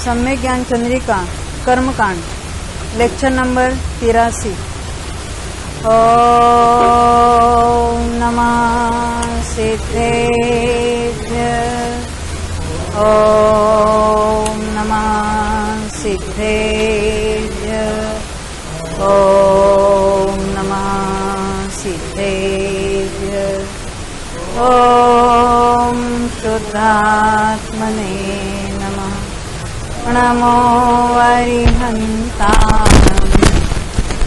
सम्यक ज्ञान चंद्रिका कर्मकांड लेक्चर नंबर 83। ओम नमः सिद्धेभ्य ओम नमः सिद्धेभ्य ओम नमः सिद्धेभ्य ओम शुद्धात्मने नमः। नमो अरिहन्ताणं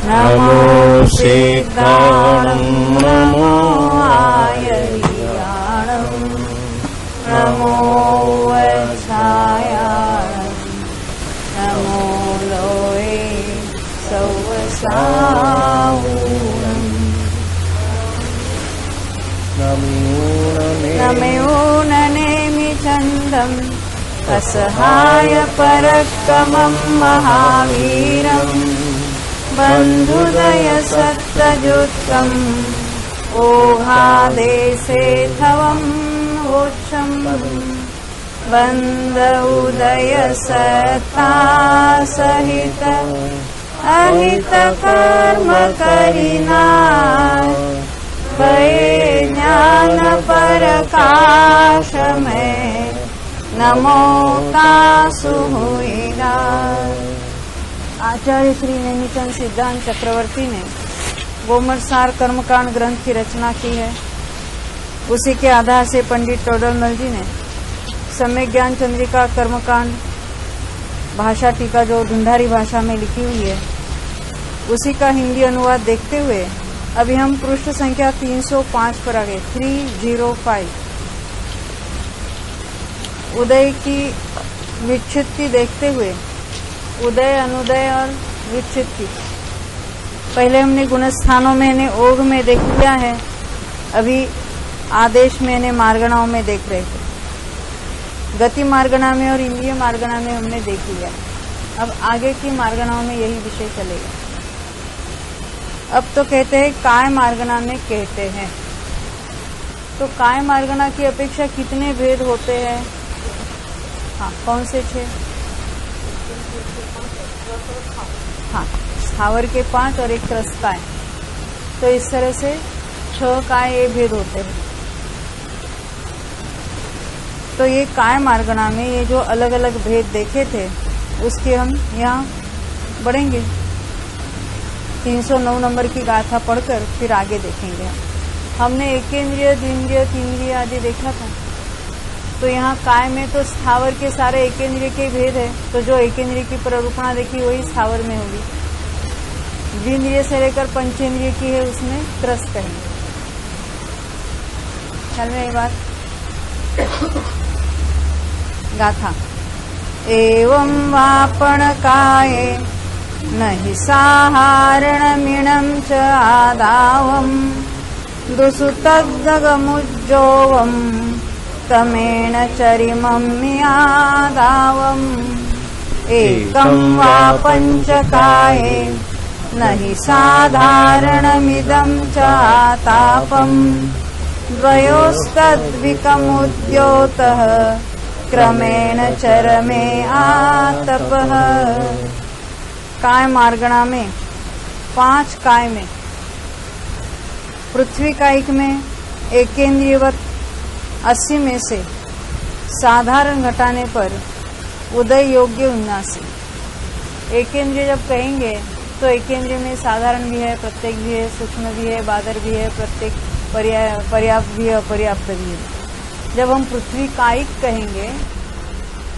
नमो सिद्धाणं नमो आयर्याणं नमो वत्सायाणं नमो लोये सौवसावूणम् नमो ननेमि चन्दम् असहाय परक्रमं महावीरम् बन्धुदय सत्तजुत्तम् ओहादेशेथवम् वोक्षम् बन्द उदय सत्ता सहित अहित कर्म करिना भये ज्ञान परकाश में नमो तासु हुईना। आचार्य श्री नेमिचंद सिद्धांत चक्रवर्ती ने गोमरसार कर्मकांड ग्रंथ की रचना की है। उसी के आधार से पंडित टोडरमल जी ने सम्यक ज्ञान चंद्रिका कर्मकांड भाषा टीका जो ढूंढारी भाषा में लिखी हुई है उसी का हिंदी अनुवाद देखते हुए अभी हम पृष्ठ संख्या 305 पर आ गए। 305 उदय की विच्छित्ति देखते हुए उदय अनुदय और विच्छित्ति पहले हमने गुणस्थानों में इन्हें ओघ में देख लिया है। अभी आदेश में इन्हें मार्गणाओं में देख रहे थे। गति मार्गणा में और इंद्रिय मार्गणा में हमने देख लिया। अब आगे की मार्गणाओं में यही विषय चलेगा। अब तो कहते हैं काय मार्गणा में कहते हैं। तो काय मार्गणा की अपेक्षा कितने भेद होते हैं? हाँ, कौन से 6? हाँ, स्थावर के 5 और एक त्रस्त काय। तो इस तरह से 6 काय ये भेद होते हैं। तो ये काय मार्गणा में ये जो अलग अलग भेद देखे थे उसके हम यहाँ बढ़ेंगे। 309 नंबर की गाथा पढ़कर फिर आगे देखेंगे। हमने एकेंद्रिय द्विंद्रिय तीन्द्रिय आदि देखा था। तो यहाँ काय में तो स्थावर के सारे एकेंद्रिय के भेद है। तो जो एकेंद्रिय की प्ररूपणा देखी वही स्थावर में होगी। द्विंद्रिय से लेकर पंचेंद्रिय की है उसमें त्रस्त कहेंगे। ख्याल में ये बात। गाथा एवं वापण काये नहि साहारणमिणं च आदावं दुसुतद्गमुज्जोवं तमेण चरिमं मियादावम् एकं वा पञ्चकाये नहि साधारणमिदं च आतापं द्वयोस्तद्विकमुद्योतः क्रमेण चरमे आतपः। काय मार्गणा में 5 काय में पृथ्वी कायिक में एकेंद्रियवत 80 में से साधारण घटाने पर उदय योग्य 79। एकेंद्रिय जब कहेंगे तो एकेंद्रिय में साधारण भी है, प्रत्येक भी है, सूक्ष्म भी है, बादर भी है, प्रत्येक पर्याप्त भी है, अपर्याप्त भी है। जब हम पृथ्वी कायिक कहेंगे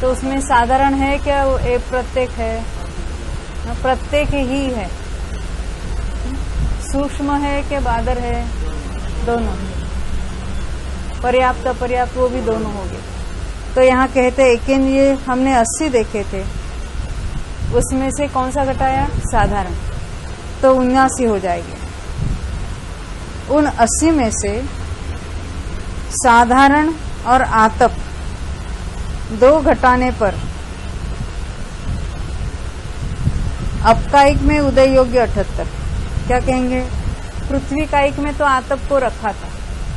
तो उसमें साधारण है क्या? एक प्रत्येक है, प्रत्येक ही है। सूक्ष्म है क्या बादर है? दोनों। पर्याप्त अपर्याप्त वो भी दोनों हो गए। तो यहाँ कहते हैं एकेंद्रिय हमने 80 देखे थे, उसमें से कौन सा घटाया? साधारण। तो 79 हो जाएगी। उन 80 में से साधारण और आतप 2 घटाने पर अपकायिक में उदय योग्य 78। क्या कहेंगे? पृथ्वी कायिक में तो आतप को रखा था,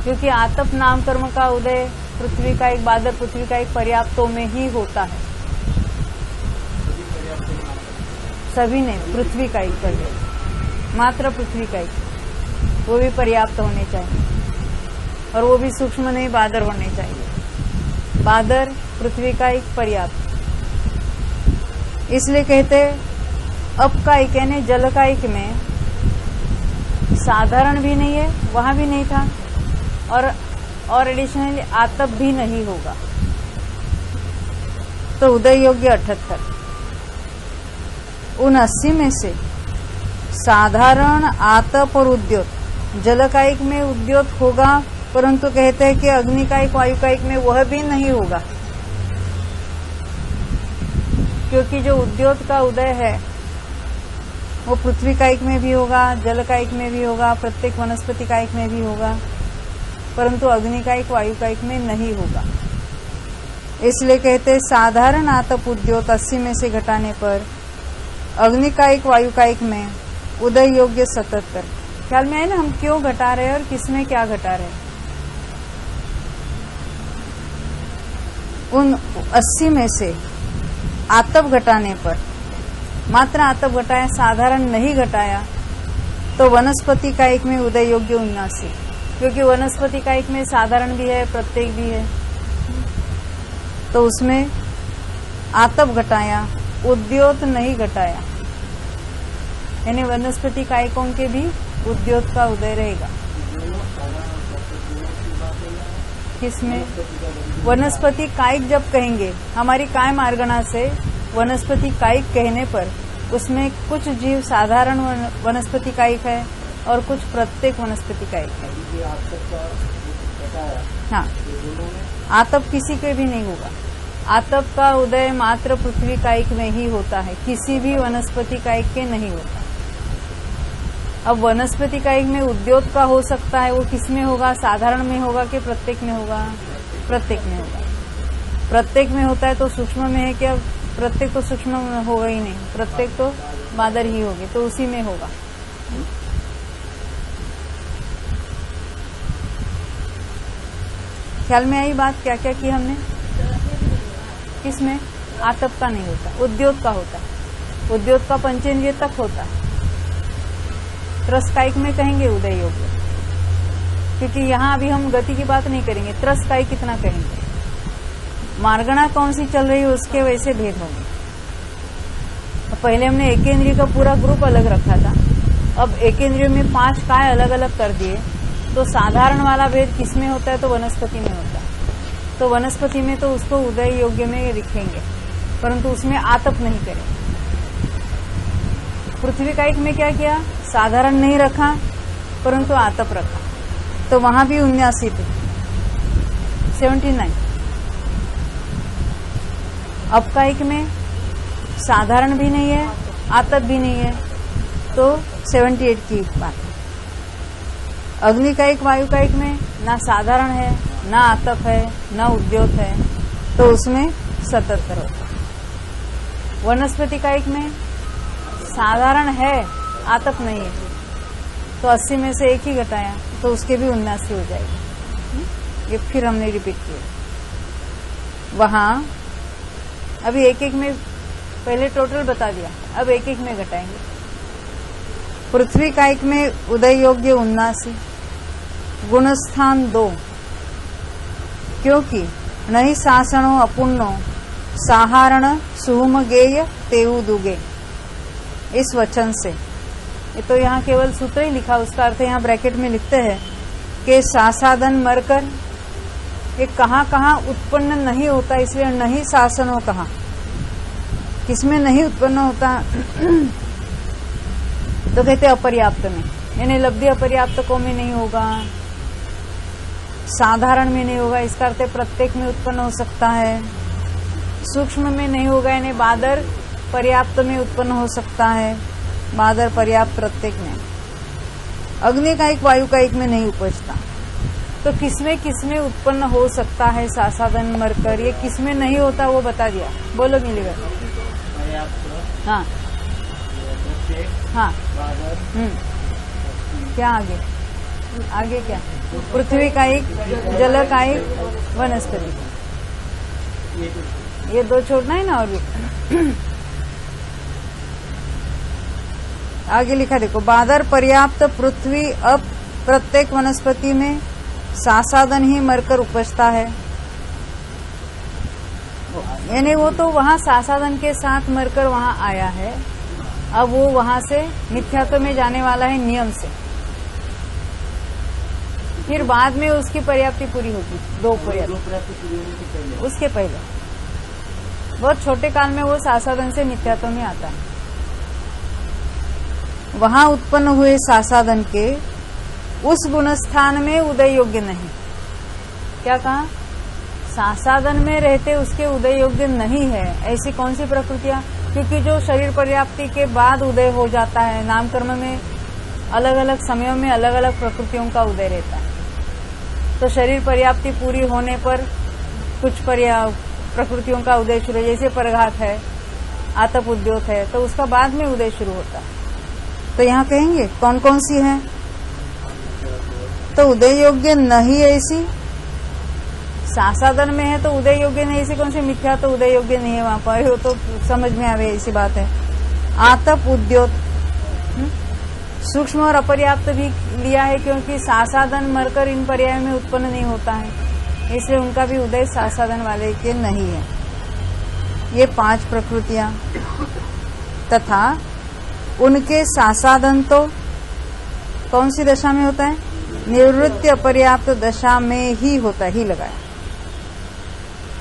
क्योंकि आतप नाम कर्म का उदय पृथ्वी कायिक बादर पृथ्वी कायिक पर्याप्तों में ही होता है। सभी ने पृथ्वी का एक कर लिया, मात्र पृथ्वी का एक, वो भी पर्याप्त होने चाहिए, और वो भी सूक्ष्म नहीं, बादर होने चाहिए। बादर पृथ्वी का एक पर्याप्त, इसलिए कहते अपकायिक यानी जलकायिक में साधारण भी नहीं है, वहां भी नहीं था, और एडिशनली आतप भी नहीं होगा। तो उदय योग्य 78, उन 80 में से साधारण आतप और उद्योत, जलकायिक में उद्योत होगा, परंतु कहते हैं कि अग्निकायिक वायुकायिक में वह भी नहीं होगा, क्योंकि जो उद्योत का उदय है वो पृथ्वी कायिक में भी होगा, जलकायिक में भी होगा, प्रत्येक वनस्पति कायिक में भी होगा, परंतु अग्निकायिक वायुकायिक में नहीं होगा। इसलिए कहते हैं साधारण आतप उद्योत 80 में से घटाने पर अग्निकायिक वायुकायिक में उदय योग्य 77। ख्याल में आए ना हम क्यों घटा रहे हैं और किसमें क्या घटा रहे हैं। उन 80 में से आतप घटाने पर, मात्र आतप घटाया, साधारण नहीं घटाया, तो वनस्पति कायिक में उदय योग्य 79, क्योंकि वनस्पति कायिक में साधारण भी है, प्रत्येक भी है, तो उसमें आतप घटाया, उद्योत नहीं घटाया, यानी वनस्पति कायिकों के भी उद्योत का उदय रहेगा। किसमें? वनस्पति कायिक जब कहेंगे, हमारी काय मार्गणा से वनस्पति कायिक कहने पर उसमें कुछ जीव साधारण वनस्पति कायिक है और कुछ प्रत्येक वनस्पति कायिक है। हाँ, आतप किसी के भी नहीं होगा। आतप का उदय मात्र पृथ्वी कायिक में ही होता है, किसी भी वनस्पति कायिक के नहीं होता। अब वनस्पति कायिक में उद्योत का हो सकता है, वो किसमें होगा? साधारण में होगा कि प्रत्येक में होगा? प्रत्येक में होगा। प्रत्येक में होता है तो सूक्ष्म में है क्या? प्रत्येक तो सूक्ष्म में होगा ही नहीं, प्रत्येक तो बादर ही होगी, तो उसी में होगा। ख्याल में आई बात? क्या क्या की हमने? किसमें? आतप का नहीं होता, उद्योत का होता है। उद्योत का पंचेंद्रिय तक होता है। त्रस्कायिक में कहेंगे उदय योग्य, क्योंकि यहाँ अभी हम गति की बात नहीं करेंगे। त्रस्कायिक कितना कहेंगे, मार्गणा कौन सी चल रही है उसके वैसे भेद होंगे। तो पहले हमने एकेंद्रिय का पूरा ग्रुप अलग रखा था, अब एकेंद्रिय में 5 काय अलग अलग कर दिए। तो साधारण वाला भेद किसमें होता है? तो वनस्पति में होता है। तो वनस्पति में तो उसको उदय योग्य में लिखेंगे, परंतु उसमें आतप नहीं करेंगे। पृथ्वी कायिक में क्या किया? साधारण नहीं रखा, परंतु आतप रखा, तो वहां भी 79 थे, 79। अपकायिक में साधारण भी नहीं है, आतप भी नहीं है, तो 78 की बात। अग्निकायिक वायुकायिक में ना साधारण है, ना आतप है, ना उद्योत है, तो उसमें 77 होता। वनस्पति कायिक में साधारण है, आतप नहीं है, तो 80 में से एक ही घटाया, तो उसके भी 79 हो जाएगी। ये फिर हमने रिपीट किया। वहां अभी एक एक में पहले टोटल बता दिया, अब एक एक में घटाएंगे। पृथ्वी कायिक में उदय योग्य 79, गुणस्थान 2, क्योंकि नहीं शासनो अपुण्यो साहारण सुहुम गेय तेऊ दुगे, इस वचन से। ये तो यहाँ केवल सूत्र ही लिखा, उसका अर्थ यहाँ ब्रैकेट में लिखते हैं कि सासादन मरकर ये कहाँ कहाँ उत्पन्न नहीं होता, इसलिए नहीं शासनो कहा। किसमें नहीं उत्पन्न होता? तो कहते अपर्याप्त में, यानी लब्धि अपर्याप्तकों में नहीं होगा, साधारण में नहीं होगा, इसका अर्थ प्रत्येक में उत्पन्न हो सकता है। सूक्ष्म में नहीं होगा, यानी बादर पर्याप्त में उत्पन्न हो सकता है, बादर पर्याप्त प्रत्येक में। अग्निकायिक वायुकायिक में नहीं उपजता। तो किसमें किसमें उत्पन्न हो सकता है सासादन मरकर? ये किसमें नहीं होता वो बता दिया, बोलो मिलेगा। हाँ हाँ, क्या आगे? आगे क्या? पृथ्वी कायिक, जल कायिक, वनस्पति। ये 2 छोड़ना है ना, और भी आगे लिखा देखो, बादर पर्याप्त पृथ्वी अब प्रत्येक वनस्पति में सासादन ही मरकर उपजता है। यानी वो तो वहां सासादन के साथ मरकर वहां आया है, अब वो वहां से मिथ्यात्व में जाने वाला है नियम से। फिर बाद में उसकी पर्याप्ति पूरी होगी, दो पर्याप्ति उसके पहले बहुत छोटे काल में वो सासादन से मिथ्यात्व में आता है। वहां उत्पन्न हुए सासादन के उस गुणस्थान में उदय योग्य नहीं। क्या कहा? सासादन में रहते उसके उदय योग्य नहीं है। ऐसी कौन सी प्रकृतियां? क्योंकि जो शरीर पर्याप्ति के बाद उदय हो जाता है, नाम कर्म में अलग अलग समयों में अलग अलग प्रकृतियों का उदय रहता है। तो शरीर पर्याप्ति पूरी होने पर कुछ प्रकृतियों का उदय शुरू, जैसे परघात है, आतप उद्योत है, तो उसका बाद में उदय शुरू होता है। तो यहाँ कहेंगे कौन कौन सी है? तो उदय योग्य नहीं ऐसी, सासादन में है तो उदय योग्य नहीं ऐसी कौन सी? मिथ्या तो उदय योग्य नहीं है वहां पर, वो तो समझ में आवे ऐसी बात है। आतप उद्योत सूक्ष्म और अपर्याप्त भी लिया है, क्योंकि सासादन मरकर इन पर्याय में उत्पन्न नहीं होता है, इसलिए उनका भी उदय सासादन वाले के नहीं है। ये 5 प्रकृतियां तथा उनके सासादन तो कौन सी दशा में होता है? निवृत्ति अपर्याप्त दशा में ही होता ही लगाया,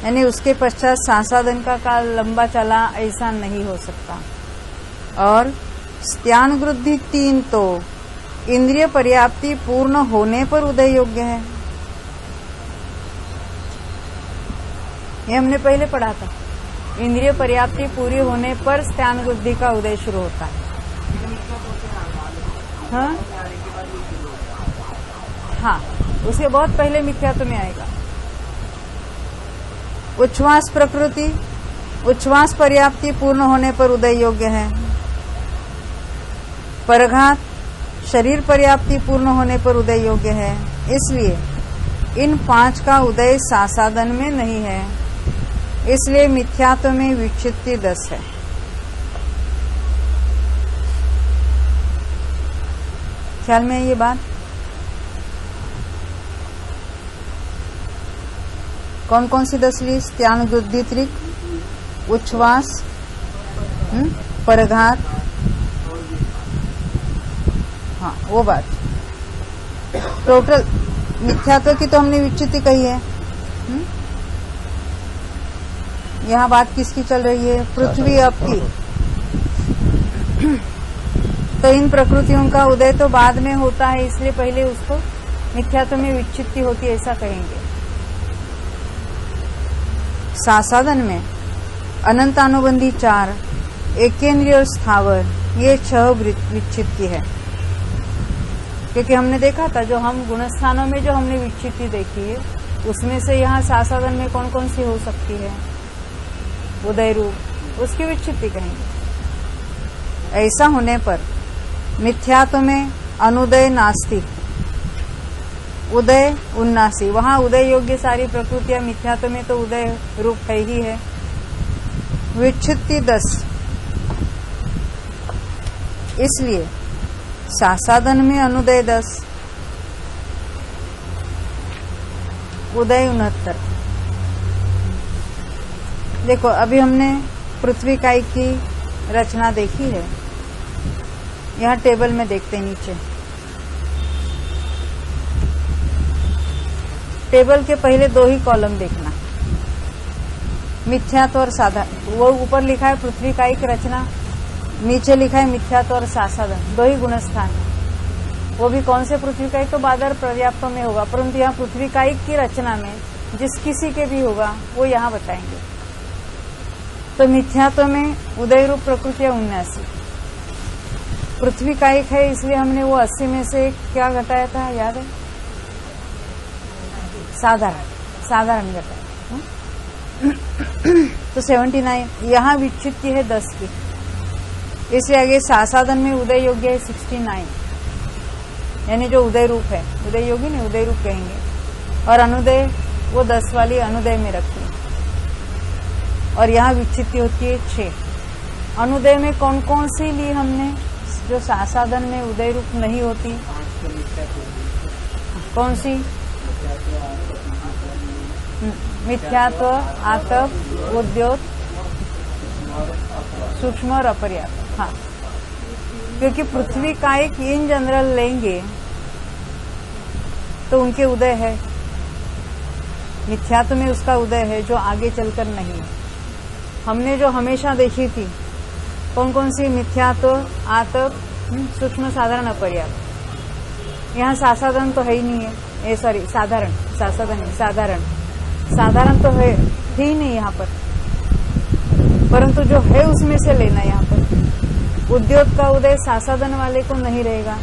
यानी उसके पश्चात सासादन का काल लंबा चला ऐसा नहीं हो सकता। और स्त्यान वृद्धि 3 तो इंद्रिय पर्याप्ति पूर्ण होने पर उदय योग्य है। ये हमने पहले पढ़ा था, इंद्रिय पर्याप्ति पूरी होने पर स्त्यान वृद्धि का उदय शुरू होता है। हाँ, उसके बहुत पहले मिथ्यात्व में आएगा। उच्छ्वास प्रकृति, उच्छ्वास पर्याप्ति पूर्ण होने पर उदय योग्य है। परघात शरीर पर्याप्ति पूर्ण होने पर उदय योग्य है। इसलिए इन 5 का उदय सासादन में नहीं है, इसलिए मिथ्यात्व में विक्षिप्ति 10 है। ख्याल में है ये बात? कौन कौन सी 10 ली? स्त्यान वृद्धि त्रिक, उच्छ्वास, परघात, हाँ वो बात। टोटल मिथ्यात्व की तो हमने विच्छित्ति कही है। यहाँ बात किसकी चल रही है? पृथ्वी अब की। तो इन प्रकृतियों का उदय तो बाद में होता है, इसलिए पहले उसको मिथ्यात्व में विच्छित्ति होती है, ऐसा कहेंगे। सासादन में अनंतानुबंधी 4, एकेंद्रीय और स्थावर, ये 6 विच्छित्ति है। क्योंकि हमने देखा था, जो हम गुणस्थानों में जो हमने विच्छित्ति देखी है, उसमें से यहाँ सासादन में कौन कौन सी हो सकती है? उदय रूप, उसकी विच्छित्ति कहेंगे। ऐसा होने पर मिथ्यात्व में अनुदय नास्ति, उदय उन्नासी। वहां उदय योग्य सारी प्रकृतियां, मिथ्यात्व में तो उदय रूप है ही है। विच्छित्ति 10, इसलिए सासादन में अनुदय 10, उदय 69। देखो अभी हमने पृथ्वी काई की रचना देखी है, यहाँ टेबल में देखते हैं नीचे। टेबल के पहले 2 ही कॉलम देखना, मिथ्यात्व और साधारण। वो ऊपर लिखा है पृथ्वी काई की रचना, नीचे लिखा है मिथ्यात्व और सासादन, 2 ही गुणस्थान। वो भी कौन से? पृथ्वी काई तो बादर पर्याप्त में होगा, परंतु यहाँ पृथ्वी काई की रचना में जिस किसी के भी होगा वो यहाँ बताएंगे। तो मिथ्यात्व में उदय रूप प्रकृतियां 79, पृथ्वी कायिक है, इसलिए हमने वो 80 में से क्या घटाया था, याद है? साधारण घटाया। तो 79। यहाँ विच्छित्ति है 10 की, इसलिए आगे सासादन में उदय योग्य है 69, यानी जो उदय रूप है, उदय योगी नहीं, उदय रूप कहेंगे। और अनुदय वो 10 वाली अनुदय में रखी, और यहाँ विच्छित्ति होती है 6। अनुदय में कौन कौन सी ली हमने? जो सासादन में उदय रूप नहीं होती, कौन सी? मिथ्यात्व, आतप, उद्योत, सूक्ष्म और अपर्याप्त। हाँ, क्योंकि पृथ्वी का एक इन जनरल लेंगे तो उनके उदय है, मिथ्यात्व में उसका उदय है जो आगे चलकर नहीं है। हमने जो हमेशा देखी थी कौन कौन सी? मिथ्यात्व, आतप, सूक्ष्म, साधारण, अपर्याप्त। यहाँ सासाधन तो है ही नहीं है, सॉरी साधारण, सासाधन नहीं, साधारण तो है ही नहीं यहाँ पर, परंतु जो है उसमें से लेना। यहाँ पर उद्योग का उदय सासाधन वाले को नहीं रहेगा,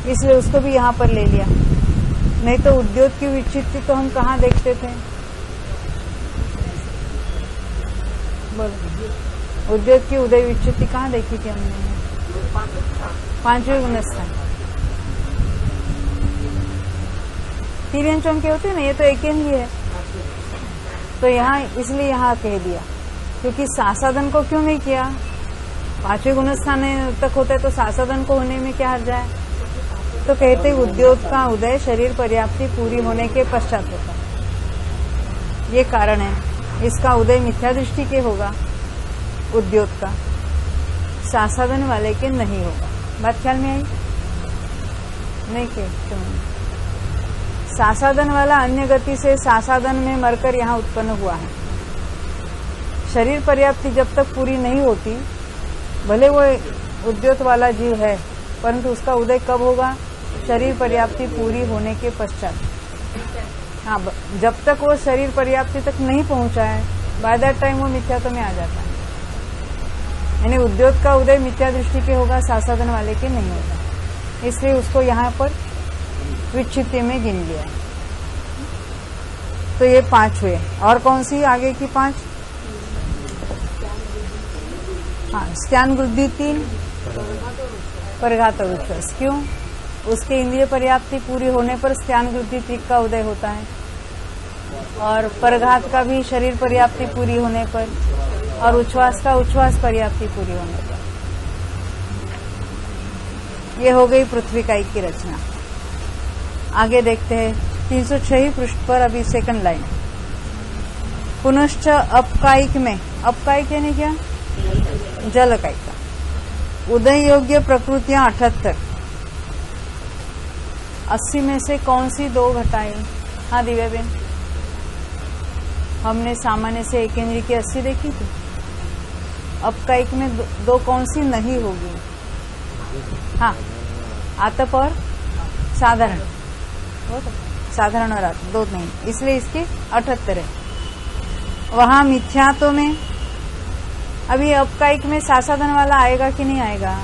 इसलिए उसको भी यहाँ पर ले लिया। नहीं तो उद्योग की विच्छित्ति तो हम कहाँ देखते थे? बोलो, उद्योग की उदय विच्छित्ति कहाँ देखी थी हमने? 5वें गुणस्थान। तीन चौंके होते हैं ना, ये तो एक ही है, तो यहाँ इसलिए यहाँ कह दिया, क्योंकि सासाधन को क्यों नहीं किया? 5वें गुणस्थान तक होता है तो सासाधन को होने में क्या हर्ज है? तो कहते उद्योग का उदय शरीर पर्याप्ति पूरी होने के पश्चात होता है, ये कारण है। इसका उदय मिथ्या दृष्टि के होगा, उद्योग का, सासाधन वाले के नहीं होगा। बात ख्याल में आई? नहीं के सासाधन वाला अन्य गति से सासाधन में मरकर यहाँ उत्पन्न हुआ है। शरीर पर्याप्ति जब तक पूरी नहीं होती, भले वो उद्योग वाला जीव है, परंतु उसका उदय कब होगा? शरीर पर्याप्ति पूरी होने के पश्चात। हाँ, जब तक वो शरीर पर्याप्ति तक नहीं पहुंचा है, बाय दैट टाइम वो मिथ्यात्व में आ जाता है। यानी उद्योग का उदय मिथ्या दृष्टि के होगा, सासाधन वाले के नहीं होगा, इसलिए उसको यहाँ पर विच्छित्ति में गिन लिया है। तो ये 5 हुए। और कौन सी आगे की 5? हाँ, स्त्यान वृद्धि 3, परघात और उच्छ्वास। क्यों? उसके इंद्रिय पर्याप्ति पूरी होने पर स्त्यान वृद्धि 3 का उदय होता है, और परघात का भी शरीर पर्याप्ति पूरी होने पर, और उच्छ्वास का उच्छ्वास पर्याप्ति पूरी होने पर। ये हो गई पृथ्वी कायिक की रचना। आगे देखते हैं 306 पृष्ठ पर, अभी सेकंड लाइन। पुनश्च अपकायिक में, अपकायिक यानी क्या? जल कायिक। उदय योग्य प्रकृतियां 78। 80 में से कौन सी 2 घटाई? हाँ दिव्या बेन, हमने सामान्य से एकेंद्री की 80 देखी थी। अपकायिक में 2 कौन सी नहीं होगी? हाँ, आतप और साधारण, साधारण और आतप 2 नहीं, इसलिए इसकी 78 है। वहां मिथ्यात्व में अभी अपकायिक में सासाधन वाला आएगा कि नहीं आएगा?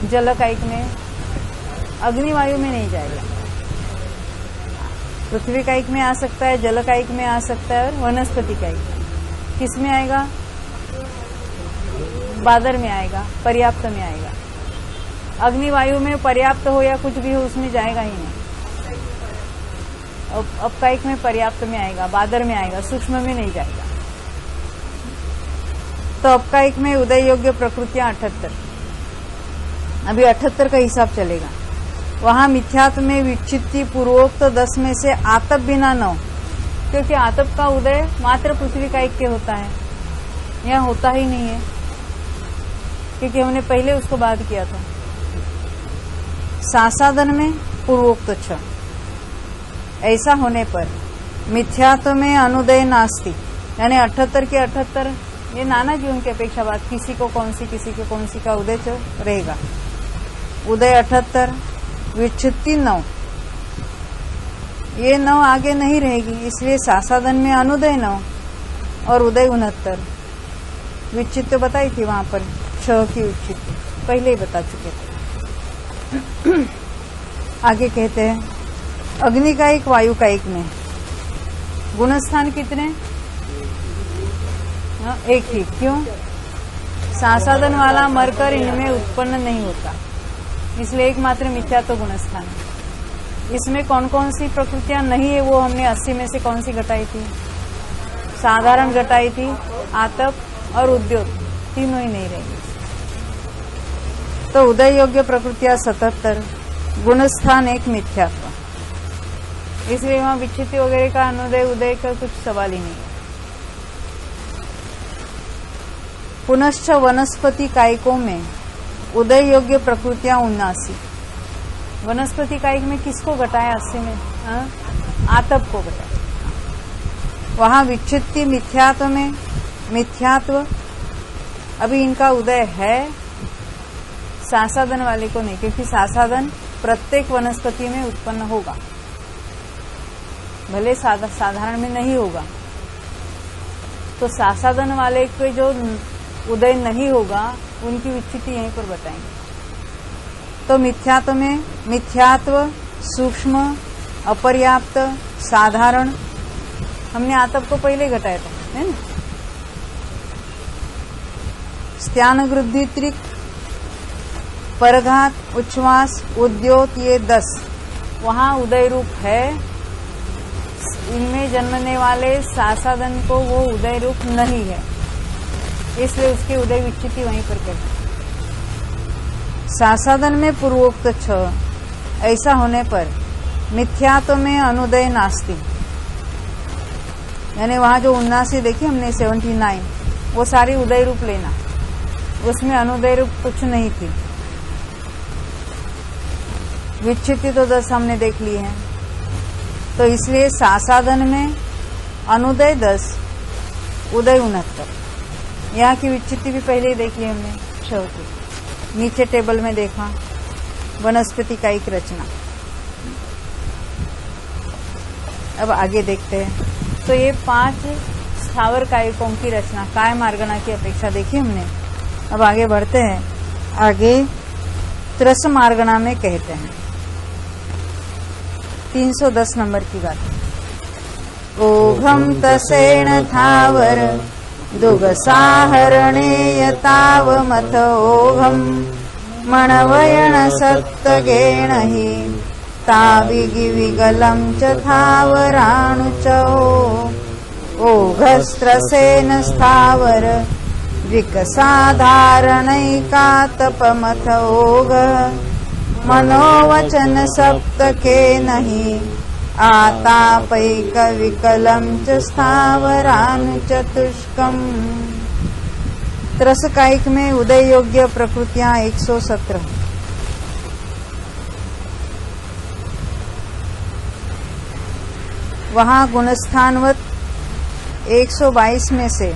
जलकायिक में, अग्निवायु में नहीं जाएगा। पृथ्वी कायिक में आ सकता है, जलकायिक में आ सकता है, और वनस्पति कायिक किस में आएगा? बादर में आएगा, पर्याप्त में आएगा। अग्निवायु में पर्याप्त हो या कुछ भी हो उसमें जाएगा ही नहीं। अपकायिक में पर्याप्त में आएगा, बादर में आएगा, सूक्ष्म में नहीं जाएगा। तो अपकायिक में उदय योग्य प्रकृतियां 78। अभी 78 का हिसाब चलेगा। वहां मिथ्यात्व में विच्छित्ति पूर्वोक्त 10 में से आतप बिना 9, क्योंकि आतप का उदय मात्र पृथ्वी कायिक के होता है, यहाँ होता ही नहीं है, क्योंकि हमने पहले उसको बात किया था। सासाधन में पूर्वोक्त 6। ऐसा होने पर मिथ्यात्व में अनुदय नास्ति, यानी 78 के 78, ये नाना जीवन की अपेक्षा बात, किसी को कौन सी, किसी को कौन सी का उदय तो रहेगा। उदय 78, विच्छित्ति 9, ये 9 आगे नहीं रहेगी, इसलिए सासाधन में अनुदय 9 और उदय 69। विच्छित्ति बताई थी वहां पर 6 की विच्छित्ति, पहले ही बता चुके थे। आगे कहते हैं अग्निकायिक वायुकायिक में गुणस्थान कितने? एक ही। क्यों? सासाधन वाला मरकर इनमें उत्पन्न नहीं होता, इसलिए एकमात्र मिथ्यात्व गुणस्थान है। इसमें कौन कौन सी प्रकृतियां नहीं है वो हमने 80 में से कौन सी घटाई थी? साधारण घटाई थी, आतप और उद्योग। तीनों ही नहीं रहेंगे। तो उदय योग्य प्रकृतियां 77, गुणस्थान एक, मिथ्यात्व। इसलिए वहां विच्छित्ति वगैरह का, अनुदय उदय का कुछ सवाल ही नहीं है। पुनश्च वनस्पति कायिकों में उदय योग्य प्रकृतियां 79। वनस्पति कायिक में किसको घटाया? 80 में आतप को घटाया। वहां विच्छित्ति मिथ्यात्व में, मिथ्यात्व अभी इनका उदय है, सासादन वाले को नहीं, क्योंकि सासादन प्रत्येक वनस्पति में उत्पन्न होगा, भले साधारण में नहीं होगा। तो सासादन वाले के जो उदय नहीं होगा उनकी विच्छित्ति यहीं पर बताएंगे। तो मिथ्यात्व में मिथ्यात्व, सूक्ष्म, अपर्याप्त, साधारण, हमने आतप को पहले घटाया था, है ना। स्त्यान वृद्धित्रिक, परघात, उच्छ्वास, उद्योत, ये 10 वहां उदय रूप है। इनमें जन्मने वाले सासादन को वो उदय रूप नहीं है, इसलिए उसकी उदय विच्छित्ति वहीं पर करते। सासादन में पूर्वोक्त 6, ऐसा होने पर मिथ्यात्व में अनुदय नास्ति, यानी वहां जो 79 देखी हमने 79, वो सारी उदय रूप लेना, उसमें अनुदय रूप कुछ नहीं थी। विच्छित्ति तो 10 हमने देख ली है, तो इसलिए सासादन में अनुदय 10, उदय 69। यहाँ की विच्छित्ति भी पहले ही देख ली हमने, 6 की। नीचे टेबल में देखा वनस्पति कायिक रचना। अब आगे देखते हैं। तो ये 5 स्थावर कायिकों की रचना काय मार्गना की अपेक्षा देखी हमने। अब आगे बढ़ते हैं। आगे त्रस मार्गना में कहते हैं 310 नंबर की बात। ओघम तसेण थावर दुगसाहरणे यतावमथ ओघम मणवयण सत्तगेण हि ताविगि विगलं च थावराणुच ओघस्त्रसेन स्थावर विकसाधारणैकातपमथ ओघ मनोवचन सप्तकेन हि आतापैक विकलं च स्थावरानुचतुष्कम्। त्रस कायिक में उदय योग्य प्रकृतियां 117। वहां गुणस्थानवत 122 में से,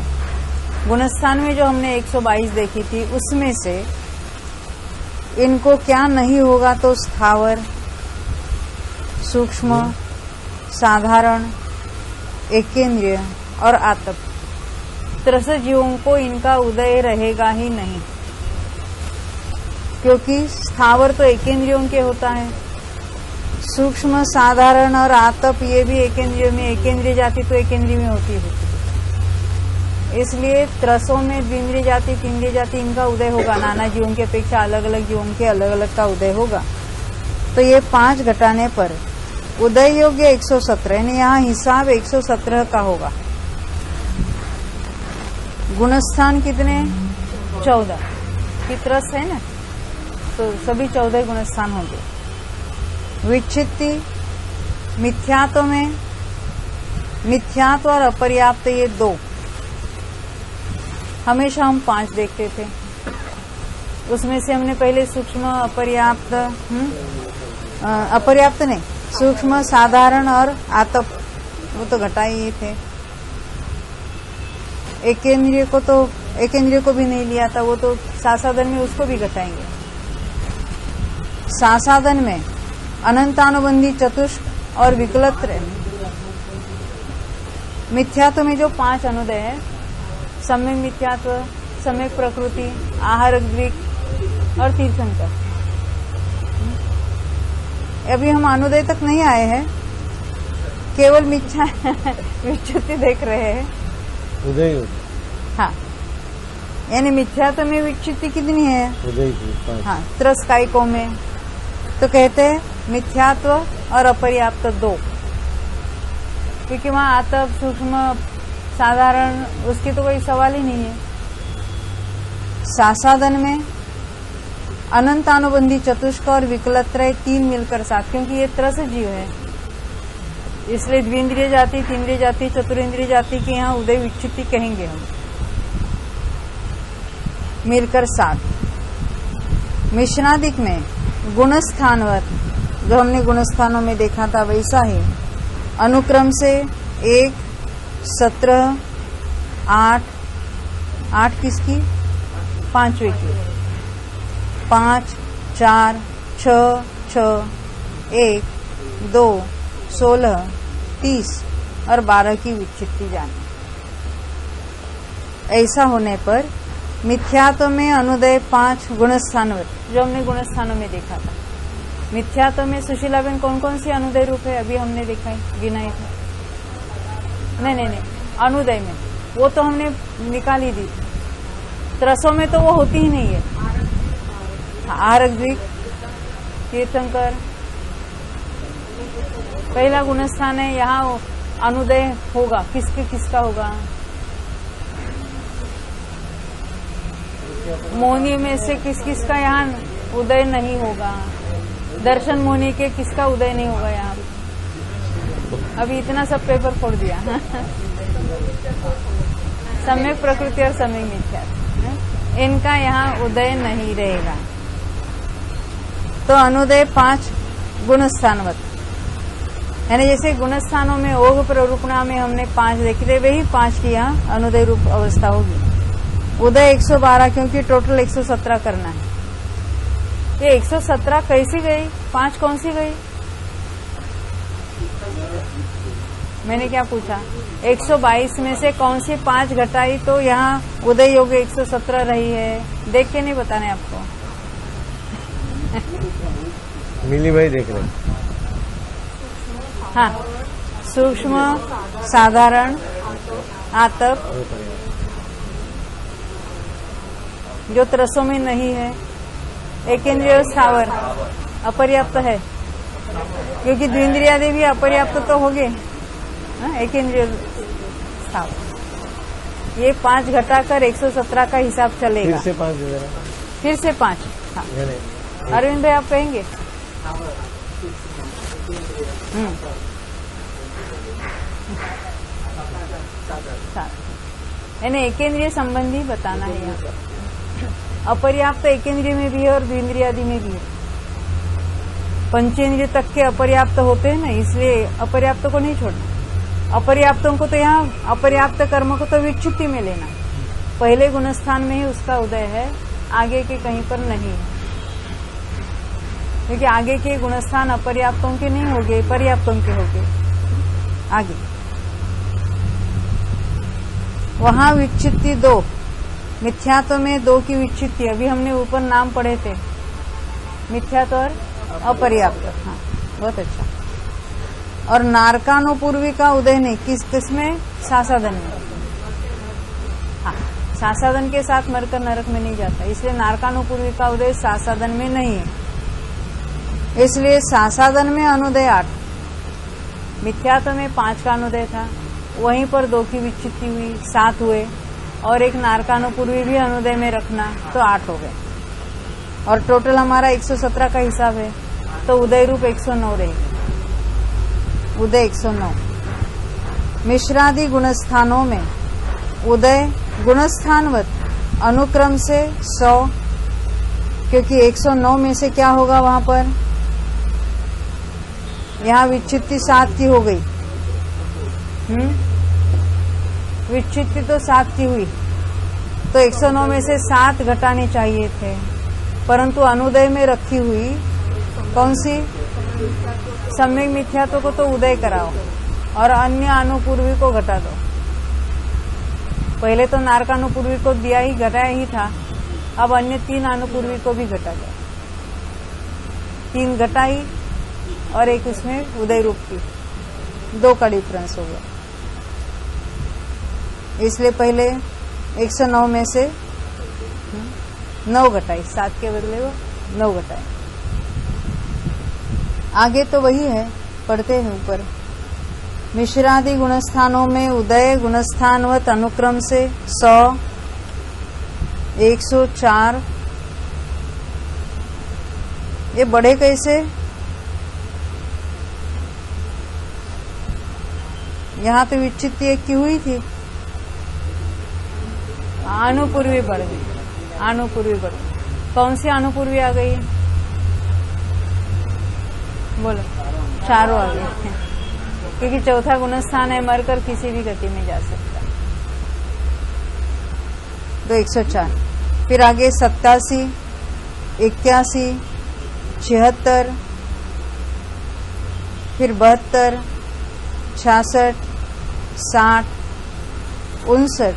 गुणस्थान में जो हमने 122 देखी थी उसमें से इनको क्या नहीं होगा, तो स्थावर, सूक्ष्म, साधारण, एकेंद्रिय और आतप, त्रस जीवों को इनका उदय रहेगा ही नहीं, क्योंकि स्थावर तो एकेंद्रियों के होता है, सूक्ष्म, साधारण और आतप ये भी एकेंद्रिय में, एकेंद्रिय जाति तो एकेंद्रिय में होती है। इसलिए त्रसों में द्विंद्रिय जाति, तीन्द्रिय जाति इनका उदय होगा, नाना जीवों की अपेक्षा अलग अलग जीवों के अलग अलग का उदय होगा। तो ये 5 घटाने पर उदय योग्य 117, यानी यहाँ हिसाब 117 का होगा। गुणस्थान कितने? 14 की त्रस है ना, तो सभी 14 गुणस्थान होंगे। विच्छित्ति मिथ्यात्व में मिथ्यात्व और अपर्याप्त ये 2, हमेशा हम 5 देखते थे। उसमें से हमने पहले सूक्ष्म, अपर्याप्त, अपर्याप्त नहीं, सूक्ष्म, साधारण और आतप वो तो घटाए ही थे। एकेंद्रिय को तो, एकेंद्रिय को भी नहीं लिया था, वो तो सासादन में उसको भी घटाएंगे। सासादन में अनंतानुबंधी चतुष्क और विकलत्र। मिथ्यात्व में जो 5 अनुदय है, सम्यक मिथ्यात्व, सम्यक प्रकृति, आहारक दृक् और तीर्थंकर। अभी हम अनुदय तक नहीं आए हैं, केवल मिथ्या विच्छित्ति देख रहे हैं। उदय, हाँ, यानी मिथ्यात्व में विच्छित्ति कितनी है? उदय, हाँ, त्रस कायिकों में तो कहते हैं मिथ्यात्व और अपर्याप्त 2, क्योंकि वहां आतप, सूक्ष्म, साधारण उसकी तो कोई सवाल ही नहीं है। सासादन में अनंतानुबंधी चतुष्क और विकलत्रय 3 मिलकर 7, क्योंकि ये त्रस जीव है, इसलिए द्विंद्रिय जाति, तीन्द्रिय जाति, चतुरेंद्रिय जाति के यहाँ उदय विच्छित्ति कहेंगे हम, मिलकर 7। मिश्रणादिक में गुणस्थानवत, जो हमने गुणस्थानों में देखा था वैसा ही अनुक्रम से 1, 17, 8 किसकी, 5वें की, 5, 4, 6, 1, 2, 16, 30 और 12 की विच्छित्ति जानी। ऐसा होने पर मिथ्यात्व में अनुदय 5 गुणस्थानवत, जो हमने गुणस्थानों में देखा था। मिथ्यात्व में सुशीलाबेन कौन कौन सी अनुदय रूप है अभी हमने देखा है, गिनाई था? नहीं, अनुदय में वो तो हमने निकाल ही दी। त्रसों में तो वो होती ही नहीं है। आरक द्विक, तीर्थंकर पहला गुणस्थान है, यहाँ अनुदय होगा, किसका होगा? मोनी में से किसका यहाँ उदय नहीं होगा? दर्शन मोनी के किसका उदय नहीं होगा यहाँ? अभी इतना सब पेपर फोड़ दिया। सम्यक प्रकृति और सम्यक मिथ्या, इनका यहाँ उदय नहीं रहेगा। तो अनुदय 5 गुणस्थानवत, यानी जैसे गुणस्थानों में ओघ प्ररूपणा में हमने 5 देखे थे, वही 5 की यहाँ अनुदय रूप अवस्था होगी। उदय 112, क्योंकि टोटल 117 करना है। ये 117 कैसी गई? 5 कौन सी गई? मैंने क्या पूछा? 122 में से कौन सी 5 घटाई तो यहाँ उदय योग 117 रही है? देख के नहीं बताने आपको। मिली भाई देख रहे। हाँ, सूक्ष्म, साधारण, आतप, जो त्रसों में नहीं है। एकेंद्रिय और स्थावर अपर्याप्त है, क्योंकि द्विंद्रियादि भी अपर्याप्त तो हो गए। एकेंद्रिय स्थावर, ये 5 घटाकर 117 का हिसाब चलेगा। फिर से 5 दे देना। फिर से 5। हाँ, अरविंद भाई आप कहेंगे? यानी एकेंद्रिय संबंधी बताना है यहाँ। अपर्याप्त एकेंद्रिय में भी है और द्विंद्रियादि में भी है। पंचेंद्रिय तक के अपर्याप्त होते हैं ना, इसलिए अपर्याप्त को नहीं छोड़ना। अपर्याप्तों को तो यहाँ अपर्याप्त कर्म को तो विच्छित्ति में लेना, पहले गुणस्थान में ही उसका उदय है, आगे के कहीं पर नहीं है, क्योंकि आगे के गुणस्थान अपर्याप्तों के नहीं होंगे, पर्याप्तों के होंगे। आगे वहां विच्छित्ति 2, मिथ्यात्व में 2 की विच्छित्ति, अभी हमने ऊपर नाम पढ़े थे, मिथ्यात्व और अपर्याप्त। हाँ, बहुत अच्छा। और नारकानुपूर्वी का उदय नहीं, किस में? सासादन में। हाँ, सासादन के साथ मरकर नरक में नहीं जाता, इसलिए नारकानुपूर्वी का उदय सासादन में नहीं है। इसलिए सासादन में अनुदय 8, मिथ्यात्व में 5 का अनुदय था, वहीं पर 2 की विच्छित्ति हुई, 7 हुए, और एक नारकानुपूर्वी भी अनुदय में रखना तो 8 हो गए, और टोटल हमारा 117 का हिसाब है, तो उदय रूप 109 रहेगी। उदय 109। मिश्रादि गुणस्थानों में उदय गुणस्थानवत अनुक्रम से 100, क्योंकि 109 में से क्या होगा वहां पर? यहाँ विच्छित्ति 7 की हो गई। विच्छित्ति तो 7 की हुई, तो 109 में से 7 घटाने चाहिए थे, परंतु अनुदय में रखी हुई कौन सी? सम्यक मिथ्यात्व को तो उदय कराओ और अन्य अनुपूर्वी को घटा दो। पहले तो नारकानुपूर्वी को दिया ही, घटाया ही था, अब अन्य 3 अनुपूर्वी को भी घटा दो। 3 घटाई और एक उसमें उदय रूप की, 2 का डिफरेंस हो गया। इसलिए पहले 109 में से 9 घटाई, 7 के बदले वो 9 घटाई। आगे तो वही है, पढ़ते हैं ऊपर। मिश्रादि गुणस्थानों में उदय गुणस्थानवत अनुक्रम से 100, 104। ये बढ़े कैसे? यहाँ तो विच्छित्ति एक की हुई थी, अनुपूर्वी बढ़ गई, अनुपूर्वी बढ़ गई। कौन सी अनुपूर्वी आ गई? बोलो। चारों आ गई, क्योंकि चौथा गुणस्थान है, मरकर किसी भी गति में जा सकता है। तो 104। फिर आगे 87, 81, 76, फिर 72, 66, 60, 59,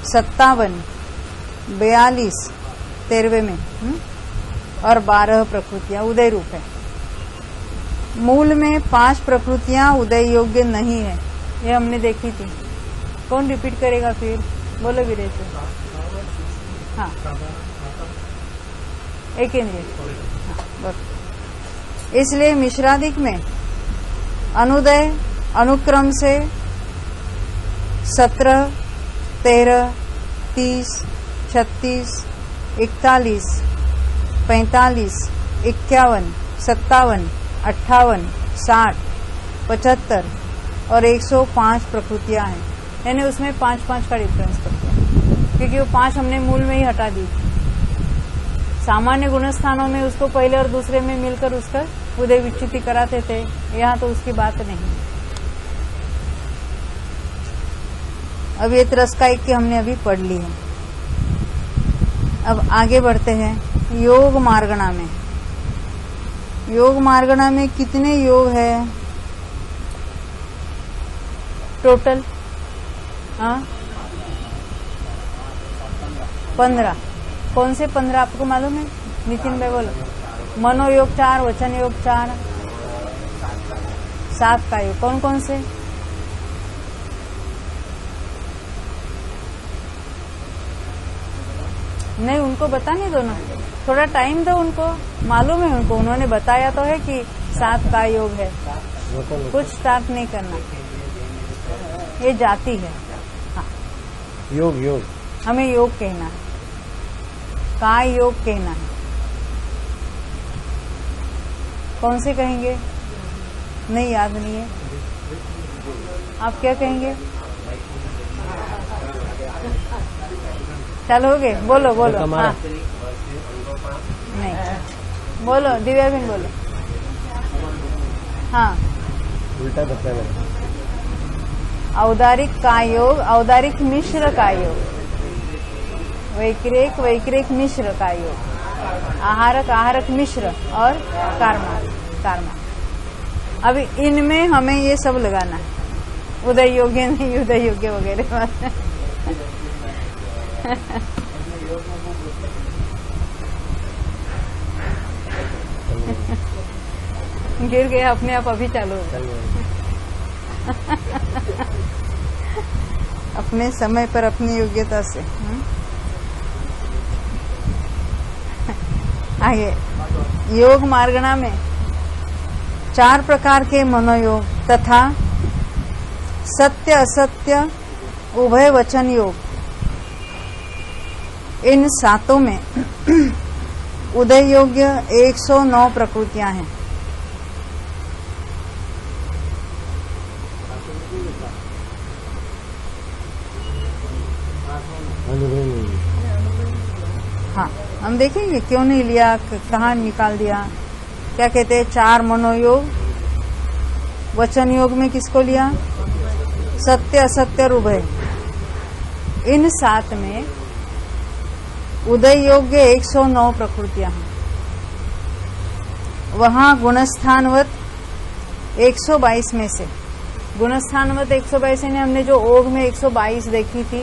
57, 42 13वें में और 12 प्रकृतियां उदय रूप है। मूल में 5 प्रकृतियां उदय योग्य नहीं है, ये हमने देखी थी। कौन रिपीट करेगा फिर? बोलो वीरेश। हाँ, एक इंद्रिय। हाँ, इसलिए मिश्रादिक में अनुदय अनुक्रम से 17, 13, 30, 36, 41, 45, 51, 57, 58, 60, 75 और 105 प्रकृतियां हैं। यानी उसमें 5-5 का डिफरेंस करते हैं, क्योंकि वो 5 हमने मूल में ही हटा दी। सामान्य गुणस्थानों में उसको पहले और दूसरे में मिलकर उसका उदय विच्युति कराते थे, यहाँ तो उसकी बात नहीं। अब ये त्रस्कायिक की हमने अभी पढ़ ली है। अब आगे बढ़ते हैं योग मार्गणा में। योग मार्गणा में कितने योग है टोटल? हाँ, 15। कौन से 15 आपको मालूम है? नितिन भाई बोलो। मनोयोग 4, वचन योग 4, 7 का योग कौन कौन से? नहीं, उनको बताने दो ना, थोड़ा टाइम दो उनको, मालूम है उनको, उन्होंने बताया तो है कि 7 का योग है। कुछ स्टार्ट नहीं करना, ये जाति है। हाँ, योग योग हमें योग कहना है, काय योग कहना है। कौन से कहेंगे? नहीं, याद नहीं है। आप क्या कहेंगे? चलो हो गए, बोलो बोलो। हाँ, नहीं, बोलो दिव्या बहन बोलो। हाँ, उल्टा बताया। औदारिक का योग, औदारिक मिश्र का योग, वैक्रिक वैक्रिक मिश्र का योग, आहारक आहारक मिश्र और कर्मा कर्मा। अब इनमें हमें ये सब लगाना है, उदय योग्य नहीं उदय योग्य वगैरह। गिर गया अपने आप, अभी चालू अपने समय पर अपनी योग्यता से। आगे योग मार्गणा में 4 प्रकार के मनोयोग तथा सत्य असत्य उभय वचन योग, इन 7 में उदय योग्य 109 प्रकृतियां हैं। हाँ, हम देखेंगे क्यों नहीं लिया, कहाँ निकाल दिया। क्या कहते हैं? 4 मनोयोग, वचन योग में किसको लिया? सत्य असत्य और उभय। इन 7 में उदय योग्य 109 प्रकृतियां हैं। वहां गुणस्थानवत 122 में से, गुणस्थानवत 122 यानी हमने जो ओग में 122 देखी थी,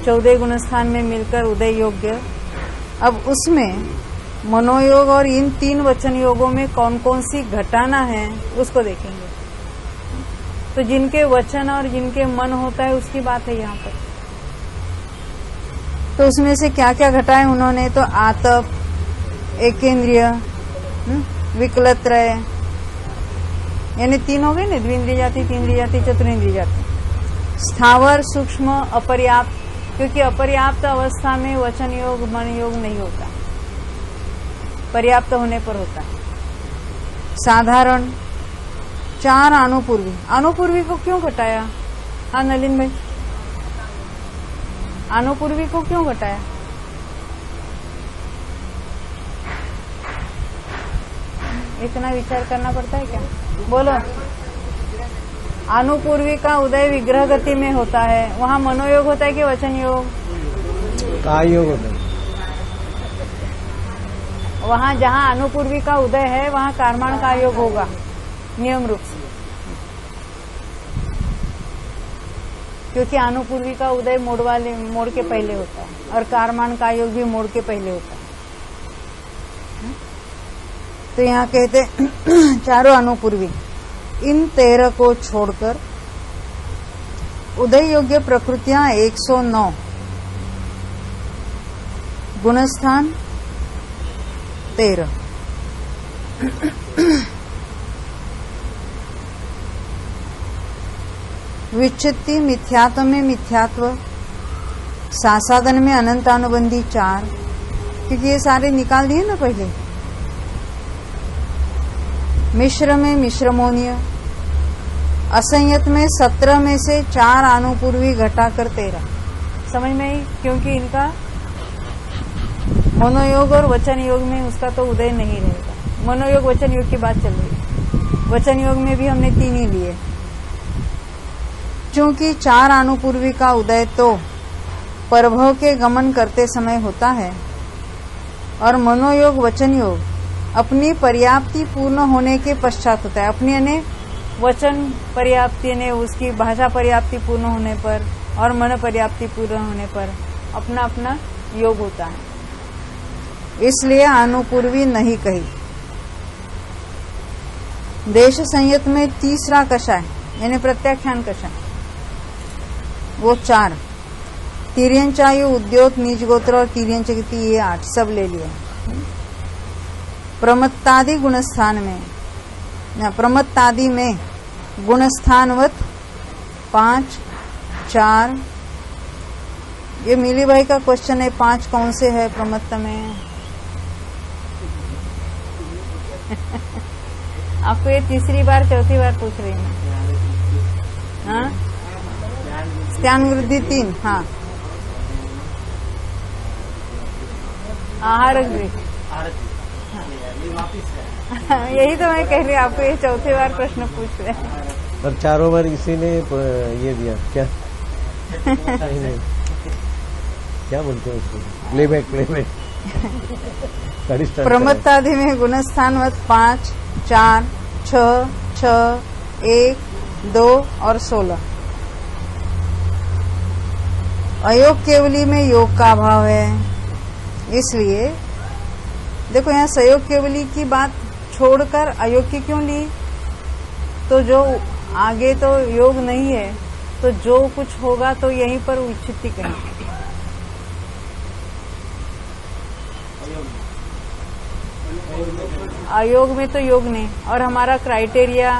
14 गुणस्थान में मिलकर उदय योग्य। अब उसमें मनोयोग और इन 3 वचन योगों में कौन कौन सी घटाना है उसको देखेंगे। तो जिनके वचन और जिनके मन होता है उसकी बात है यहाँ पर। तो उसमें से क्या क्या घटाए उन्होंने? तो आतप, एकेंद्रिय, विकलत्रय, यानी 3 हो गए ना, द्विंद्रिय जाति, तीन्द्रिय जाति, चतुरिंद्रिय जाति। स्थावर, सूक्ष्म, अपर्याप्त, क्योंकि अपर्याप्त अवस्था में वचन योग मन योग नहीं होता, पर्याप्त होने पर होता है। साधारण 4 अनुपूर्वी, अनुपूर्वी को क्यों घटाया? हाँ नलिन भाई, अनुपूर्वी को क्यों घटाया? इतना विचार करना पड़ता है क्या? बोलो। अनुपूर्वी का उदय विग्रह गति में होता है, वहाँ मनोयोग होता है कि वचन योग? काय योग होता है। वहाँ जहाँ अनुपूर्वी का उदय है वहाँ कारमान का योग होगा नियम रूप से, क्योंकि अनुपूर्वी का उदय मोड़ के पहले होता है और कारमान का योग भी मोड़ के पहले होता है। तो यहाँ कहते 4 अनुपूर्वी, इन 13 को छोड़कर उदय योग्य प्रकृतियां 109, गुणस्थान 13। विच्छित्ति मिथ्यात्व में मिथ्यात्व, सासादन में अनंतानुबंधी 4, क्योंकि ये सारे निकाल दिए ना पहले। मिश्र में मिश्रमोनीय, असंयत में 17 में से 4 अनुपूर्वी घटाकर 13। समझ में आई? क्योंकि इनका मनोयोग और वचन योग में उसका तो उदय नहीं रहेगा। मनोयोग वचन योग की बात चल रही है, वचन योग में भी हमने 3 ही लिए। चूंकि 4 अनुपूर्वी का उदय तो परभव के गमन करते समय होता है और मनोयोग वचन योग अपनी पर्याप्ति पूर्ण होने के पश्चात होता है। अपनी यानी वचन पर्याप्ति ने उसकी भाषा पर्याप्ति पूर्ण होने पर और मन पर्याप्ति पूर्ण होने पर अपना अपना योग होता है, इसलिए अनुपूर्वी नहीं कही। देश संयत में तीसरा कषाय यानी प्रत्याख्यान कषाय, वो 4, तिर्यंचायु उद्योत निज गोत्र और तिर्यंचगति ये 8 सब ले लिया। प्रमत्तादि गुणस्थान में, प्रमत्तादि में गुणस्थानवत 5, 4। ये मिली भाई का क्वेश्चन है, 5 कौन से है प्रमत्त में? आपको ये तीसरी बार चौथी बार पूछ रही हूँ। हाँ, स्त्यान वृद्धि 3। हाँ, आहार गृह। यही तो मैं कह रही हूँ आपको, ये चौथी बार प्रश्न पूछ रहे हैं। पर 4 बार इसी ने ये दिया क्या? क्या बोलते हैं उसको? प्लेबैक। प्रमत्तादि में गुणस्थानवत 5, 4, 6, 1, 2 और 16। अयोग केवली में योग का अभाव है, इसलिए देखो यहाँ सहयोग केवली की बात छोड़कर अयोग की क्यों ली? तो जो आगे तो योग नहीं है, तो जो कुछ होगा तो यहीं पर विच्छित्ति कहेंगे। अयोग में तो योग नहीं, और हमारा क्राइटेरिया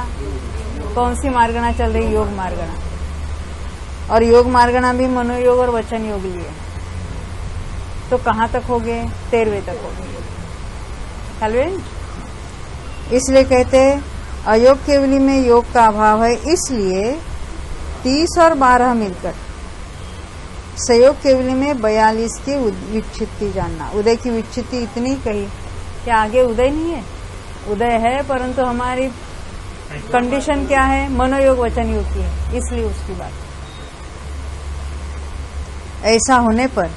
कौन सी मार्गणा चल रही? योग मार्गणा। और योग मार्गणा भी मनोयोग और वचन योग लिए, तो कहाँ तक हो गए? 13वें तक हो गए। इसलिए कहते हैं अयोग केवली में योग का अभाव है, इसलिए 30 और 12 मिलकर सहयोग केवली में 42 की विच्छित्ति जानना। उदय की विच्छित्ति इतनी कही कि आगे उदय नहीं है, उदय है परंतु हमारी कंडीशन क्या है? मनोयोग वचन योग की है, इसलिए उसकी बात। ऐसा होने पर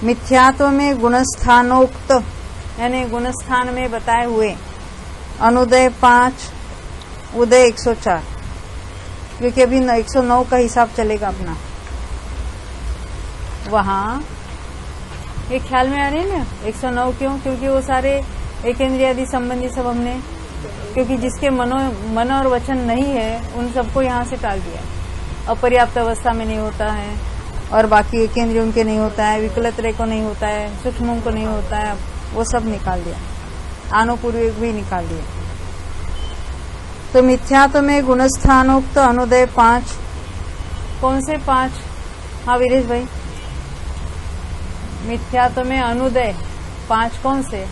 मिथ्यात्व में गुणस्थानोक्त यानी गुणस्थान में बताए हुए अनुदय 5, उदय 104, क्योंकि अभी 109 का हिसाब चलेगा अपना। वहाँ ये ख्याल में आ रही है ना 109 क्यों? क्योंकि वो सारे एक इंद्रियादि संबंधी सब हमने, क्योंकि जिसके मन और वचन नहीं है उन सबको यहाँ से टाल दिया। अपर्याप्त अवस्था में नहीं होता है, और बाकी एक इंद्रियों के नहीं होता है, विकलत्रय को नहीं होता है, सूक्ष्मों को नहीं होता है, वो सब निकाल दिया, आनुपूर्विक भी निकाल दिया। तो मिथ्यात्व में गुणस्थानोक्त अनुदय 5, कौन से 5? हाँ वीरेश भाई, मिथ्यात्व में अनुदय 5 कौन से?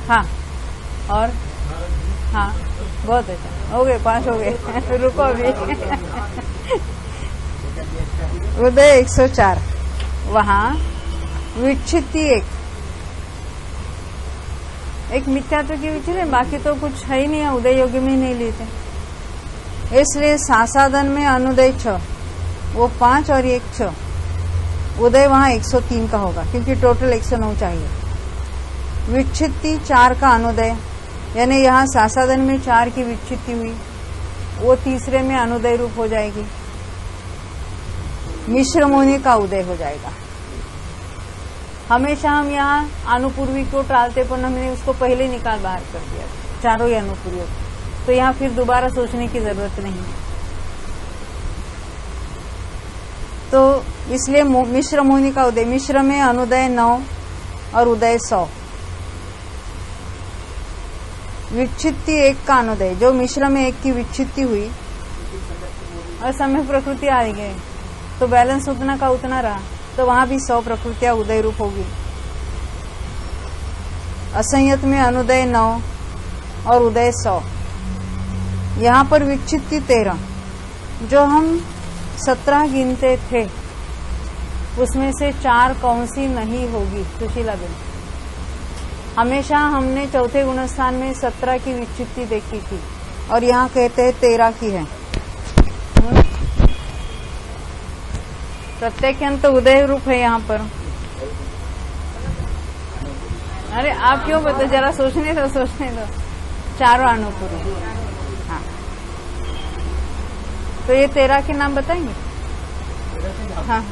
हाँ, और हाँ, बहुत अच्छा, हो गए 5 हो गए। रुको अभी। उदय 104, वहाँ विच्छित्ति एक मिथ्यात्व की विचित है, बाकी तो कुछ है ही नहीं है, उदय योग्य में ही नहीं लेते, इसलिए सासादन में अनुदय 6, वो 5 और 1 6, उदय वहां 103 का होगा क्योंकि टोटल 109 चाहिए। विच्छित्ति 4 का अनुदय, यानी यहाँ सासादन में 4 की विच्छित्ति हुई, वो तीसरे में अनुदय रूप हो जाएगी। मिश्र मुनि का उदय हो जाएगा। हमेशा हम यहाँ अनुपूर्वी को टालते, पर हमने उसको पहले निकाल बाहर कर दिया, चारों ही अनुपूर्वी, तो यहाँ फिर दोबारा सोचने की जरूरत नहीं है। तो इसलिए मिश्र मुनि का उदय, मिश्र में अनुदय 9 और उदय 100। विच्छित्ति 1 का अनुदय, जो मिश्र में 1 की विच्छित्ति हुई और समय प्रकृति आ गई, तो बैलेंस उतना का उतना रहा, तो वहां भी 100 प्रकृतियां उदय रूप होगी। असंयत में अनुदय 9 और उदय 100। यहाँ पर विच्छित्ति 13, जो हम 17 गिनते थे, उसमें से 4 कौन सी नहीं होगी? सुशीला बेन, हमेशा हमने चौथे गुणस्थान में 17 की विच्छित्ति देखी थी और यहाँ कहते हैं 13 की है। प्रत्येक तो उदय रूप है यहाँ पर। अरे आप क्यों बता, जरा सोचने दो। चारों अनुपूर्व। हाँ, तो ये 13 के नाम बताएंगे? हाँ,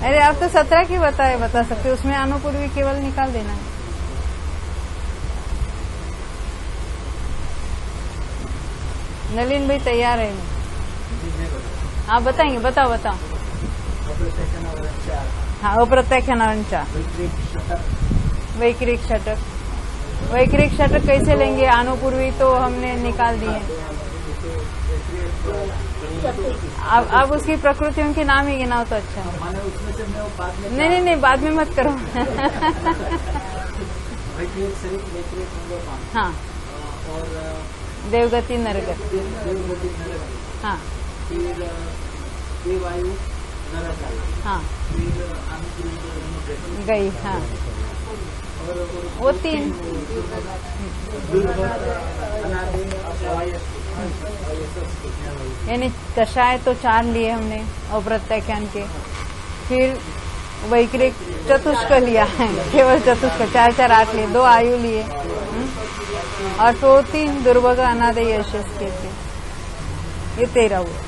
अरे आप तो 17 की बता सकते, उसमें अनुपूर्वी केवल निकाल देना है। नलिन भाई तैयार है? आप बताएंगे? बताओ। हाँ, वो प्रत्याख्यान 4। वैक्रिक षटक कैसे लेंगे? अनुपूर्वी तो हमने निकाल दिए। अब उसकी प्रकृतियों के नाम ही गिनाओ तो अच्छा है। नहीं, बाद में मत करो। हाँ, देवगति नरगति। हाँ, हाँ, गई। हाँ, वो 3। यानी कषाय तो 4 लिए हमने और प्रत्याख्यान के, फिर वैक्रिक चतुष्क लिया है, केवल चतुष्क 4 8 लिए, 2 आयु लिए, और तो 3 दुर्भग अनादय यशस के थे। ये 13 हुआ।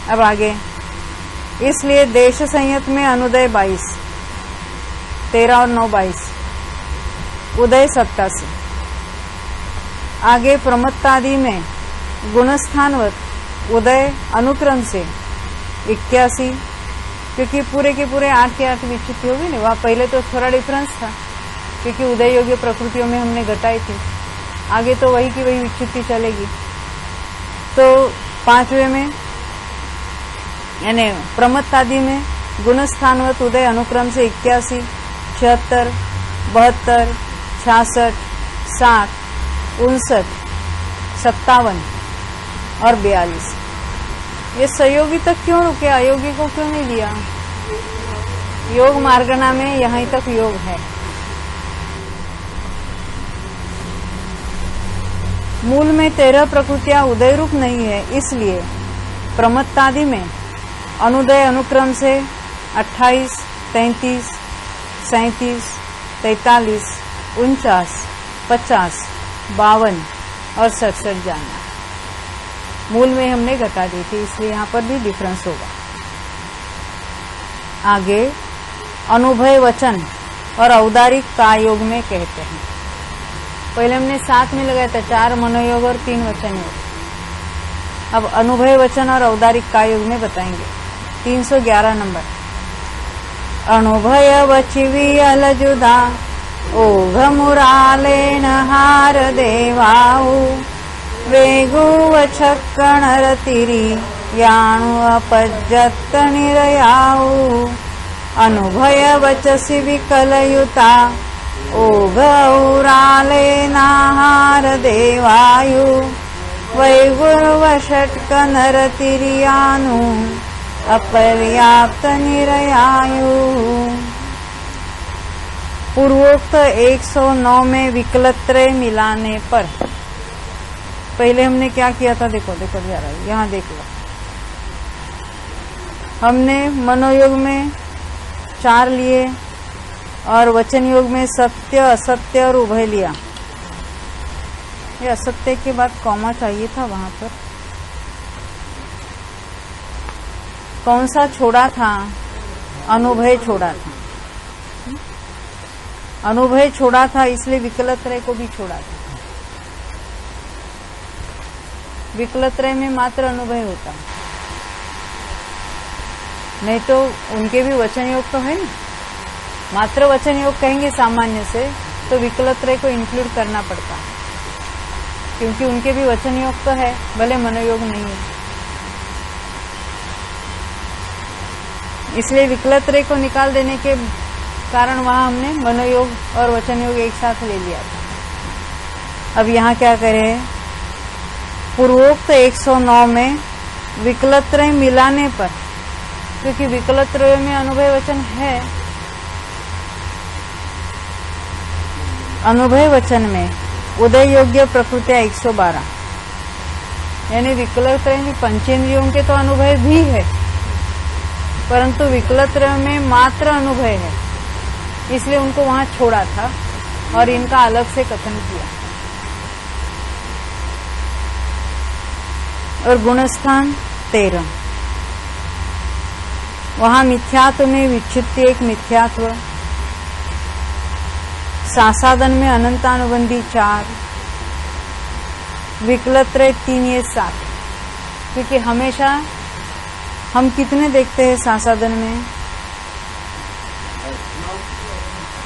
अब आगे, इसलिए देश संयत में अनुदय 22, 13 और 9 22, उदय 87। आगे प्रमत्तादि में गुणस्थानवत उदय अनुक्रम से 81, क्योंकि पूरे के पूरे 8 के 8 विच्छित्ति होगी ना, वहाँ पहले तो थोड़ा डिफरेंस था क्योंकि उदय योग्य प्रकृतियों में हमने घटाई थी, आगे तो वही की वही विच्छित्ति चलेगी। तो 5वें में यानी प्रमत्तादि में गुणस्थानवत उदय अनुक्रम से 81, 76, 72, 66, 60, 59, 57 और 42। ये सहयोगी तक क्यों रुके, अयोगी को क्यों नहीं दिया? योग मार्गना में यहीं तक योग है। मूल में 13 प्रकृतियां उदय रूप नहीं है, इसलिए प्रमत्तादि में अनुदय अनुक्रम से 28, 33, 37, 43, 49, 50, 52 और 67 जाना। मूल में हमने घटा दी थी, इसलिए यहाँ पर भी डिफरेंस होगा। आगे अनुभय वचन और औदारिक कायोग में कहते हैं। पहले हमने 7 में लगाया था, 4 मनोयोग और 3 वचन योग। अब अनुभय वचन और औदारिक कायोग में बताएंगे। 311 नंबर। अनुभय वचिवी अलजुदा ओघ मुरालेन हार देवाऊ वेगु वछक्कण रतिरी याणु अपजत्त निरयाऊ अनुभय वचसि विकलयुता ओघौराले नाहार देवायु वैगुर्वषट्क नरतिरियानु अपर्याप्त निरयायु। पूर्वोक्त 109 में विकलत्रय मिलाने पर पहले हमने क्या किया था, देखो देखो जरा यहाँ देख लो। हमने मनोयोग में 4 लिए और वचन योग में सत्य असत्य और उभय लिया। ये असत्य के बाद कॉमा चाहिए था वहां पर। कौन सा छोड़ा था? अनुभय छोड़ा था। अनुभय छोड़ा था, इसलिए विकलत्रय को भी छोड़ा था। विकलत्रय में मात्र अनुभय होता है, नहीं तो उनके भी वचन योग तो है ना। मात्र वचन योग कहेंगे सामान्य से, तो विकलत्रय को इंक्लूड करना पड़ता है, क्योंकि उनके भी वचन योग तो है, भले मनोयोग नहीं है। इसलिए विकलत्रय को निकाल देने के कारण वहां हमने मनोयोग और वचन योग एक साथ ले लिया था। अब यहाँ क्या करें? पूर्वोक्त 109 में विकलत्रय मिलाने पर, क्योंकि विकलत्रय में अनुभय वचन है, अनुभय वचन में उदय योग्य प्रकृतियां 112, यानी विकलत्रय में पंचेंद्रियों के तो अनुभव भी है, परंतु विकलत्रय में मात्र अनुभव है, इसलिए उनको वहां छोड़ा था और इनका अलग से कथन किया। और गुणस्थान 13, वहां मिथ्यात्व में विच्छित्ति एक मिथ्यात्व, सासादन में अनंतानुबंधी 4, विकलत्रय 3, ये 7। क्योंकि हमेशा हम कितने देखते हैं सासादन में?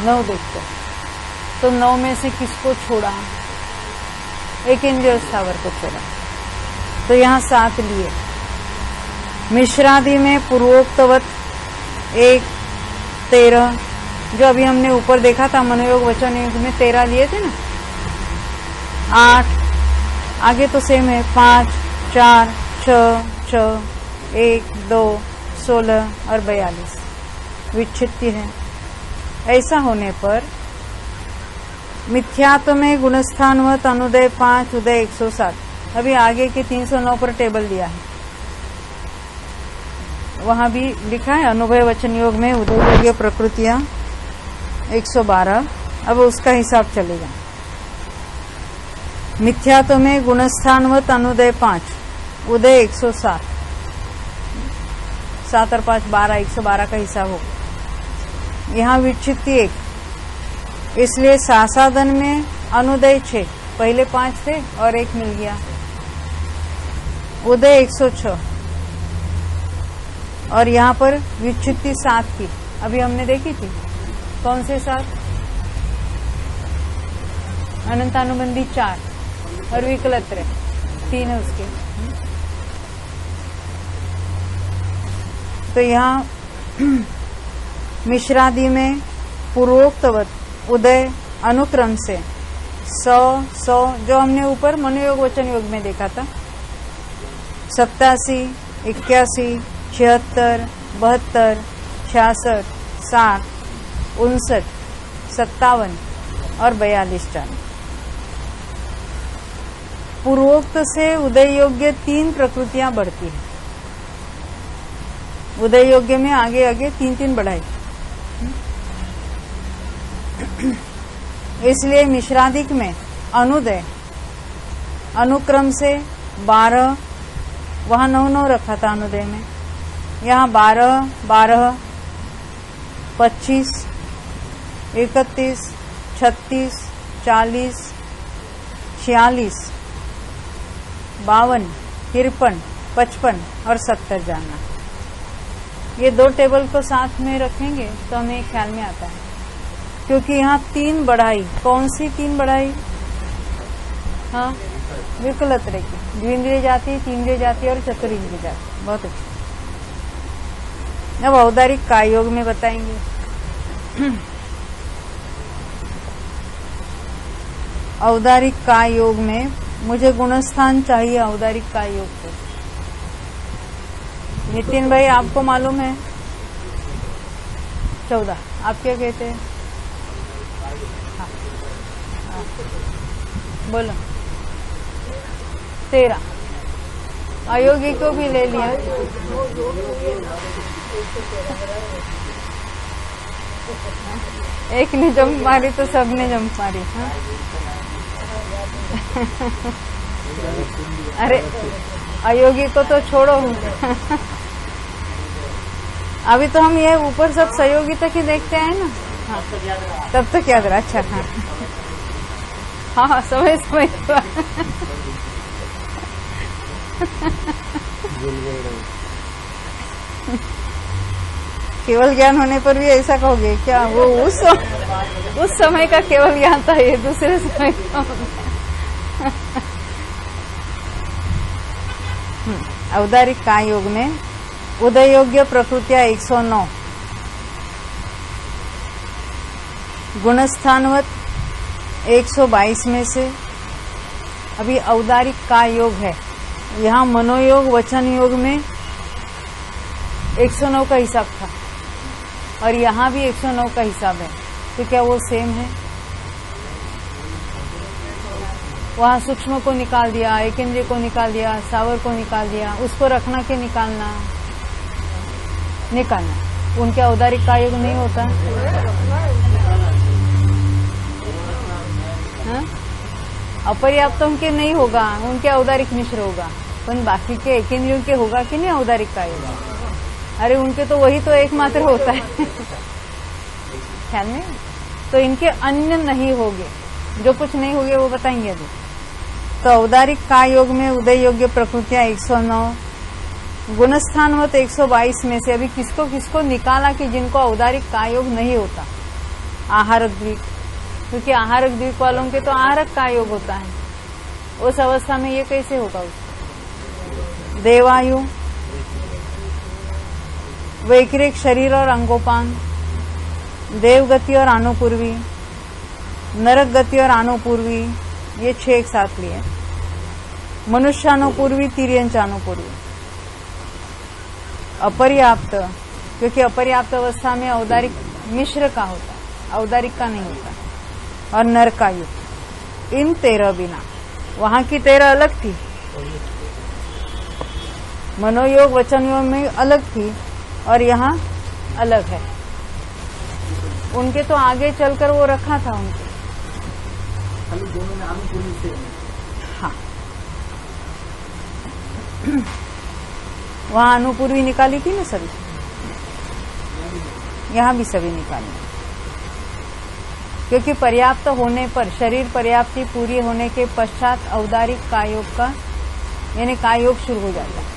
9 देखते हैं। तो 9 में से किसको छोड़ा? एक इंद्रिय स्थावर को छोड़ा, तो यहाँ 7 लिए। मिश्रादि में पूर्वोक्तवत 1, 13, जो अभी हमने ऊपर देखा था मनोयोग वचन योग में 13 लिए थे ना। 8 आगे तो सेम है, 5, 4, 6, 1, 2, 16 और 42 विच्छित्ति है। ऐसा होने पर मिथ्यात्व में गुणस्थानवत अनुदय 5, उदय 107। अभी आगे के 309 पर टेबल दिया है, वहां भी लिखा है अनुभय वचन योग में उदय योग्य प्रकृतियां 112। अब उसका हिसाब चलेगा। मिथ्यात्व में गुणस्थानवत अनुदय 5, उदय 107, 7 और 5 12, 112 का हिसाब होगा। यहाँ विच्छित्ति 1, इसलिए सासादन में अनुदय 6, पहले 5 थे और 1 मिल गया, उदय 106। और यहाँ पर विच्छित्ति 7 की अभी हमने देखी थी। कौन से 7? अनंतानुबंधी 4 और विकलत्रय 3 है उसके। तो यहाँ मिश्रादि में पूर्वोक्तवत उदय अनुक्रम से 100, जो हमने ऊपर मनोयोग वचन योग में देखा था, 87, 81, 76, 72, 66, 60, 59, 57 और 42 चालू। पूर्वोक्त से उदय योग्य 3 प्रकृतियां बढ़ती है। उदय योग्य में आगे आगे 3 बढ़ाई। इसलिए मिश्रादिक में अनुदय अनुक्रम से 12, वहां 9 रखा था अनुदय में, यहाँ 12, 12, 25, 31, 36, 40, 46, 52, 53, 55 और 70 जानना। ये 2 टेबल को साथ में रखेंगे तो हमें ख्याल में आता है, क्योंकि यहाँ 3 बढ़ाई। कौन सी 3 बढ़ाई? हाँ, विकलत्र की द्विंद्रिय जाति, तीन्द्रिय जाति और चतुरिंद्रिय जाति। बहुत अच्छा। अब औदारिक काय योग में बताएंगे। औदारिक काय योग में मुझे गुणस्थान चाहिए। औदारिक काय योग को नितिन भाई आपको मालूम है? 14। आप क्या कहते हैं? हाँ। हाँ। बोलो। 13। अयोगी को भी ले लिया। एक ने जंप मारी तो सबने जंप मारी। हाँ? अरे अयोगी को तो छोड़ो। अभी तो हम ये ऊपर सब सहयोगी तक ही देखते हैं ना। हाँ। तब तक याद रहा। अच्छा। हाँ हाँ समय समय केवल ज्ञान होने पर भी ऐसा कहोगे क्या? वो उस समय का केवल ज्ञान था, ये दूसरे समय का। औदारिक काय योग में उदय योग्य प्रकृतियां 109, गुणस्थानवत 122 में से अभी औदारिक काय योग है। यहाँ मनोयोग वचन योग में 109 का हिसाब था और यहाँ भी 109 का हिसाब है। तो क्या वो सेम है? वहाँ सूक्ष्म को निकाल दिया, एकेंद्रिय को निकाल दिया, सावर को निकाल दिया, उसको रखना के निकालना उनके औदारिक काय योग नहीं होता। हाँ? अपर्याप्त उनके नहीं होगा, उनके औदारिक मिश्र होगा, पर बाकी के एकेंद्रियों के होगा कि नहीं औदारिक काय योग? अरे उनके तो वही तो एकमात्र होता है। ख्याल में? तो इनके अन्य नहीं होंगे, जो कुछ नहीं होंगे वो बताएंगे अभी। तो औदारिक काय योग में उदय योग्य प्रकृतियां 109, गुणस्थानवत 122 में से अभी किसको किसको निकाला कि जिनको औदारिक काय योग नहीं होता? आहारक द्वीप, क्योंकि आहारक द्वीप वालों के तो आहारक काय योग होता है। उस अवस्था में ये कैसे होगा उसको? देवायु, वैक्रिक शरीर और अंगोपांग, देवगति और अनुपूर्वी, नरक गति और अनुपूर्वी, ये 6 एक साथ लिए। मनुष्यानुपूर्वी, तिर्यंचानुपूर्वी, अपर्याप्त, क्योंकि अपर्याप्त अवस्था में औदारिक मिश्र का होता है, औदारिक का नहीं होता, और नरकायु। इन 13 बिना, वहां की 13 अलग थी, मनोयोग वचन योग में अलग थी और यहाँ अलग है। उनके तो आगे चलकर वो रखा था उनके। दोनों में अनुपूर्वी से। हाँ। वहां अनुपूर्वी निकाली थी ना सभी, यहाँ भी सभी निकाली, क्योंकि पर्याप्त होने पर, शरीर पर्याप्ति पूरी होने के पश्चात औदारिक काय योग का यानी काय योग शुरू हो जाता है।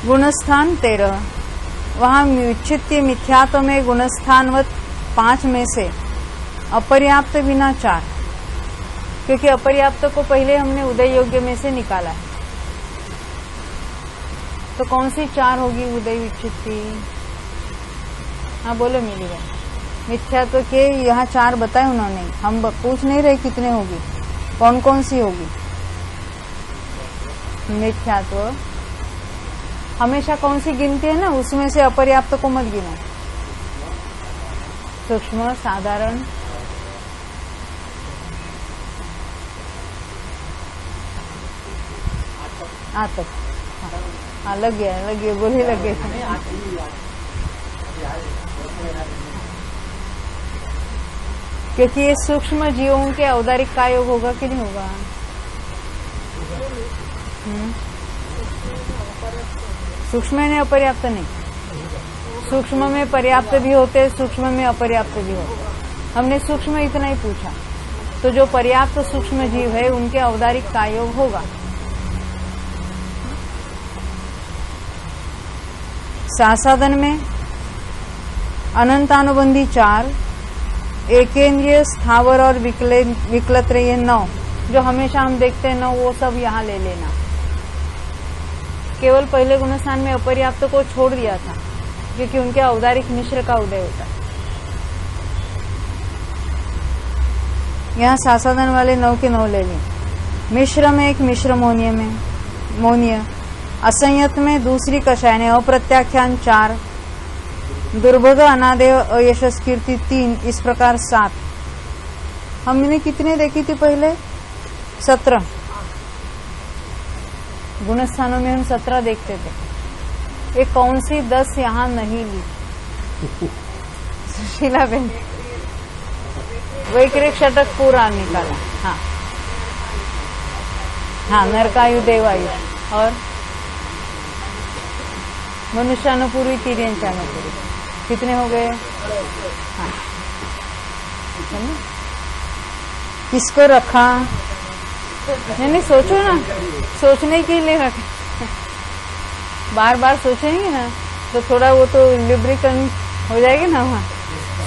गुणस्थान 13, वहां विच्छित्य मिथ्यात्व में गुणस्थानवत 5 में से अपर्याप्त बिना 4, क्योंकि अपर्याप्त को पहले हमने उदय योग्य में से निकाला है। तो कौन सी 4 होगी उदय विच्छित्ति? हाँ बोलो मिली है। मिथ्यात्व के यहाँ 4 बताए उन्होंने, हम पूछ नहीं रहे कितने होगी, कौन कौन सी होगी। मिथ्यात्व हमेशा कौन सी गिनती है ना, उसमें से अपर्याप्त को मत गिनो। सूक्ष्म, साधारण, आतक। हाँ लग गया बोले लग गए। क्योंकि ये सूक्ष्म जीवों के औदारिक काय योग होगा कि नहीं होगा? सूक्ष्म में अपर्याप्त नहीं, सूक्ष्म में पर्याप्त भी होते, सूक्ष्म में अपर्याप्त भी होते। हमने सूक्ष्म इतना ही पूछा, तो जो पर्याप्त सूक्ष्म जीव है उनके औदारिक काय योग होगा। सासाधन में अनंतानुबंधी 4, एकेंद्रिय, स्थावर और विकलत्र, ये 9 जो हमेशा हम देखते हैं 9, वो सब यहाँ ले लेना। केवल पहले गुणस्थान में अपर्याप्त को छोड़ दिया था क्योंकि उनके औदारिक मिश्र का उदय होता है। यहाँ सासाधन वाले 9 के 9 ले लें। मिश्र में एक मिश्र मोनीय, असंयत में दूसरी कषाय, अप्रत्याख्यान 4, दुर्भग, अनादेय, अयशस कीर्ति 3, इस प्रकार 7। हमने कितने देखी थी पहले? 17 गुणस्थानों में हम 17 देखते थे। ये कौन सी 10 यहाँ नहीं ली? सुशीला बहन वैक्रिक षटक पूरा निकाला। हाँ हाँ, नरकायु, देवायु और मनुष्यानुपूर्वी, तिर्यंचानुपूर्वी, कितने हो गए? हाँ, किसको रखा? नहीं सोचो ना, सोचने के लिए रखे। बार बार सोचेंगे ना तो थोड़ा वो तो लिब्रिकेंट हो जाएगी ना, वहाँ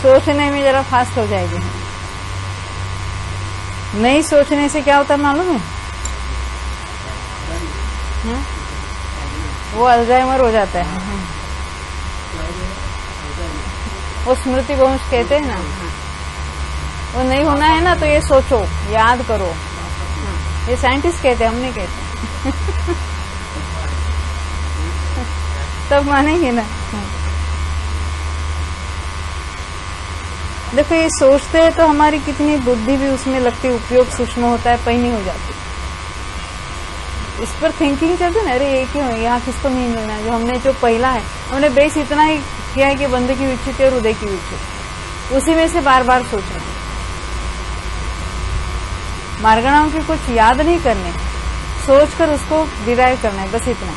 सोचने में जरा फास्ट हो जाएगी। नहीं सोचने से क्या होता मालूम है? वो अल्जाइमर हो जाता है। वो स्मृति भ्रंश कहते हैं ना, वो नहीं होना है ना तो ये सोचो, याद करो। ये साइंटिस्ट कहते हैं, हम नहीं कहते। तब मानेंगे ना। देखो ये सोचते हैं तो हमारी कितनी बुद्धि भी उसमें लगती, उपयोग सूक्ष्म होता है, पैनी हो जाती। इस पर थिंकिंग चलती ना, अरे ये क्यों, यहाँ किसको नहीं मिलना। जो हमने जो पहला है, हमने बेस इतना ही किया है कि बंद की विक्षिप्ति और उदय की विक्षिप्ति, उसी में से बार बार सोचना। मार्गणाओं की कुछ याद नहीं करने, सोचकर उसको डिराइव करना है, बस इतना।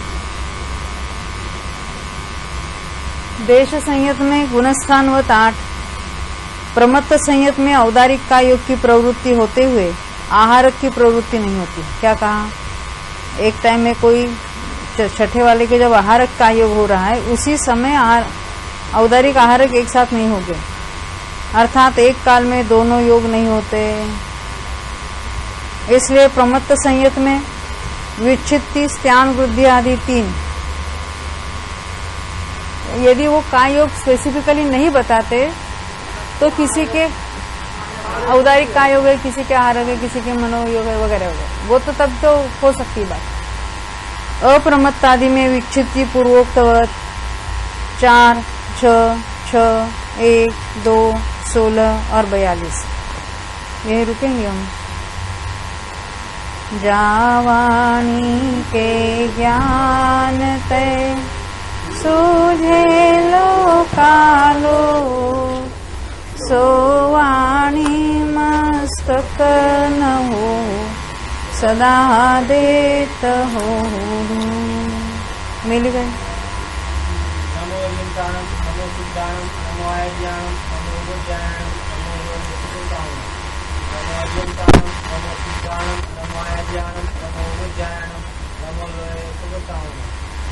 देश संयत में गुणस्थानवत 8, प्रमत्त संयत में औदारिक का योग की प्रवृत्ति होते हुए आहारक की प्रवृत्ति नहीं होती। क्या कहा? एक टाइम में कोई छठे वाले के जब आहारक का योग हो रहा है, उसी समय औदारिक आहारक एक साथ नहीं हो गए, अर्थात एक काल में दोनों योग नहीं होते। इसलिए प्रमत्त संयत में विच्छित्ति, स्त्यान, वृद्धि आदि 3, यदि वो काय योग स्पेसिफिकली नहीं बताते तो किसी के औदारिक काय योग है, किसी के आहारक है, किसी के मनोयोग है, वगैरह वगैरह, वो तो तब तो हो सकती बात। अप्रमत्त आदि में विच्छित्ति पूर्वोक्तवत 4, 6, 6, 1, 2, 16 और 42। यही रुकेंगे हम। जावानी के ज्ञान तय सूझे लो कालो, सोवाणी मस्तक न हो, सदा देत हो। मिल गए। नमो अरिहंताणं, नमो सिद्धाणं, नमो आयज्ञाणं, नमो विज्ञानम्, नमो योगसिद्धाणं। नमो अरिहंताणं, नमो सिद्धाणं, नमो आयज्ञाणं, नमो विज्ञानम्, नमो योगसिद्धाणं।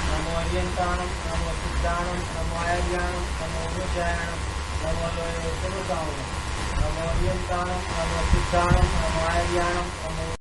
नमो अरिहंताणं, नमो सिद्धाणं, नमो आयज्ञाणं, नमो विज्ञानम्, नमो योगसिद्धाणं। नमो अरिहंताणं, नमो सिद्धाणं, नमो आयज्ञाणं, नमो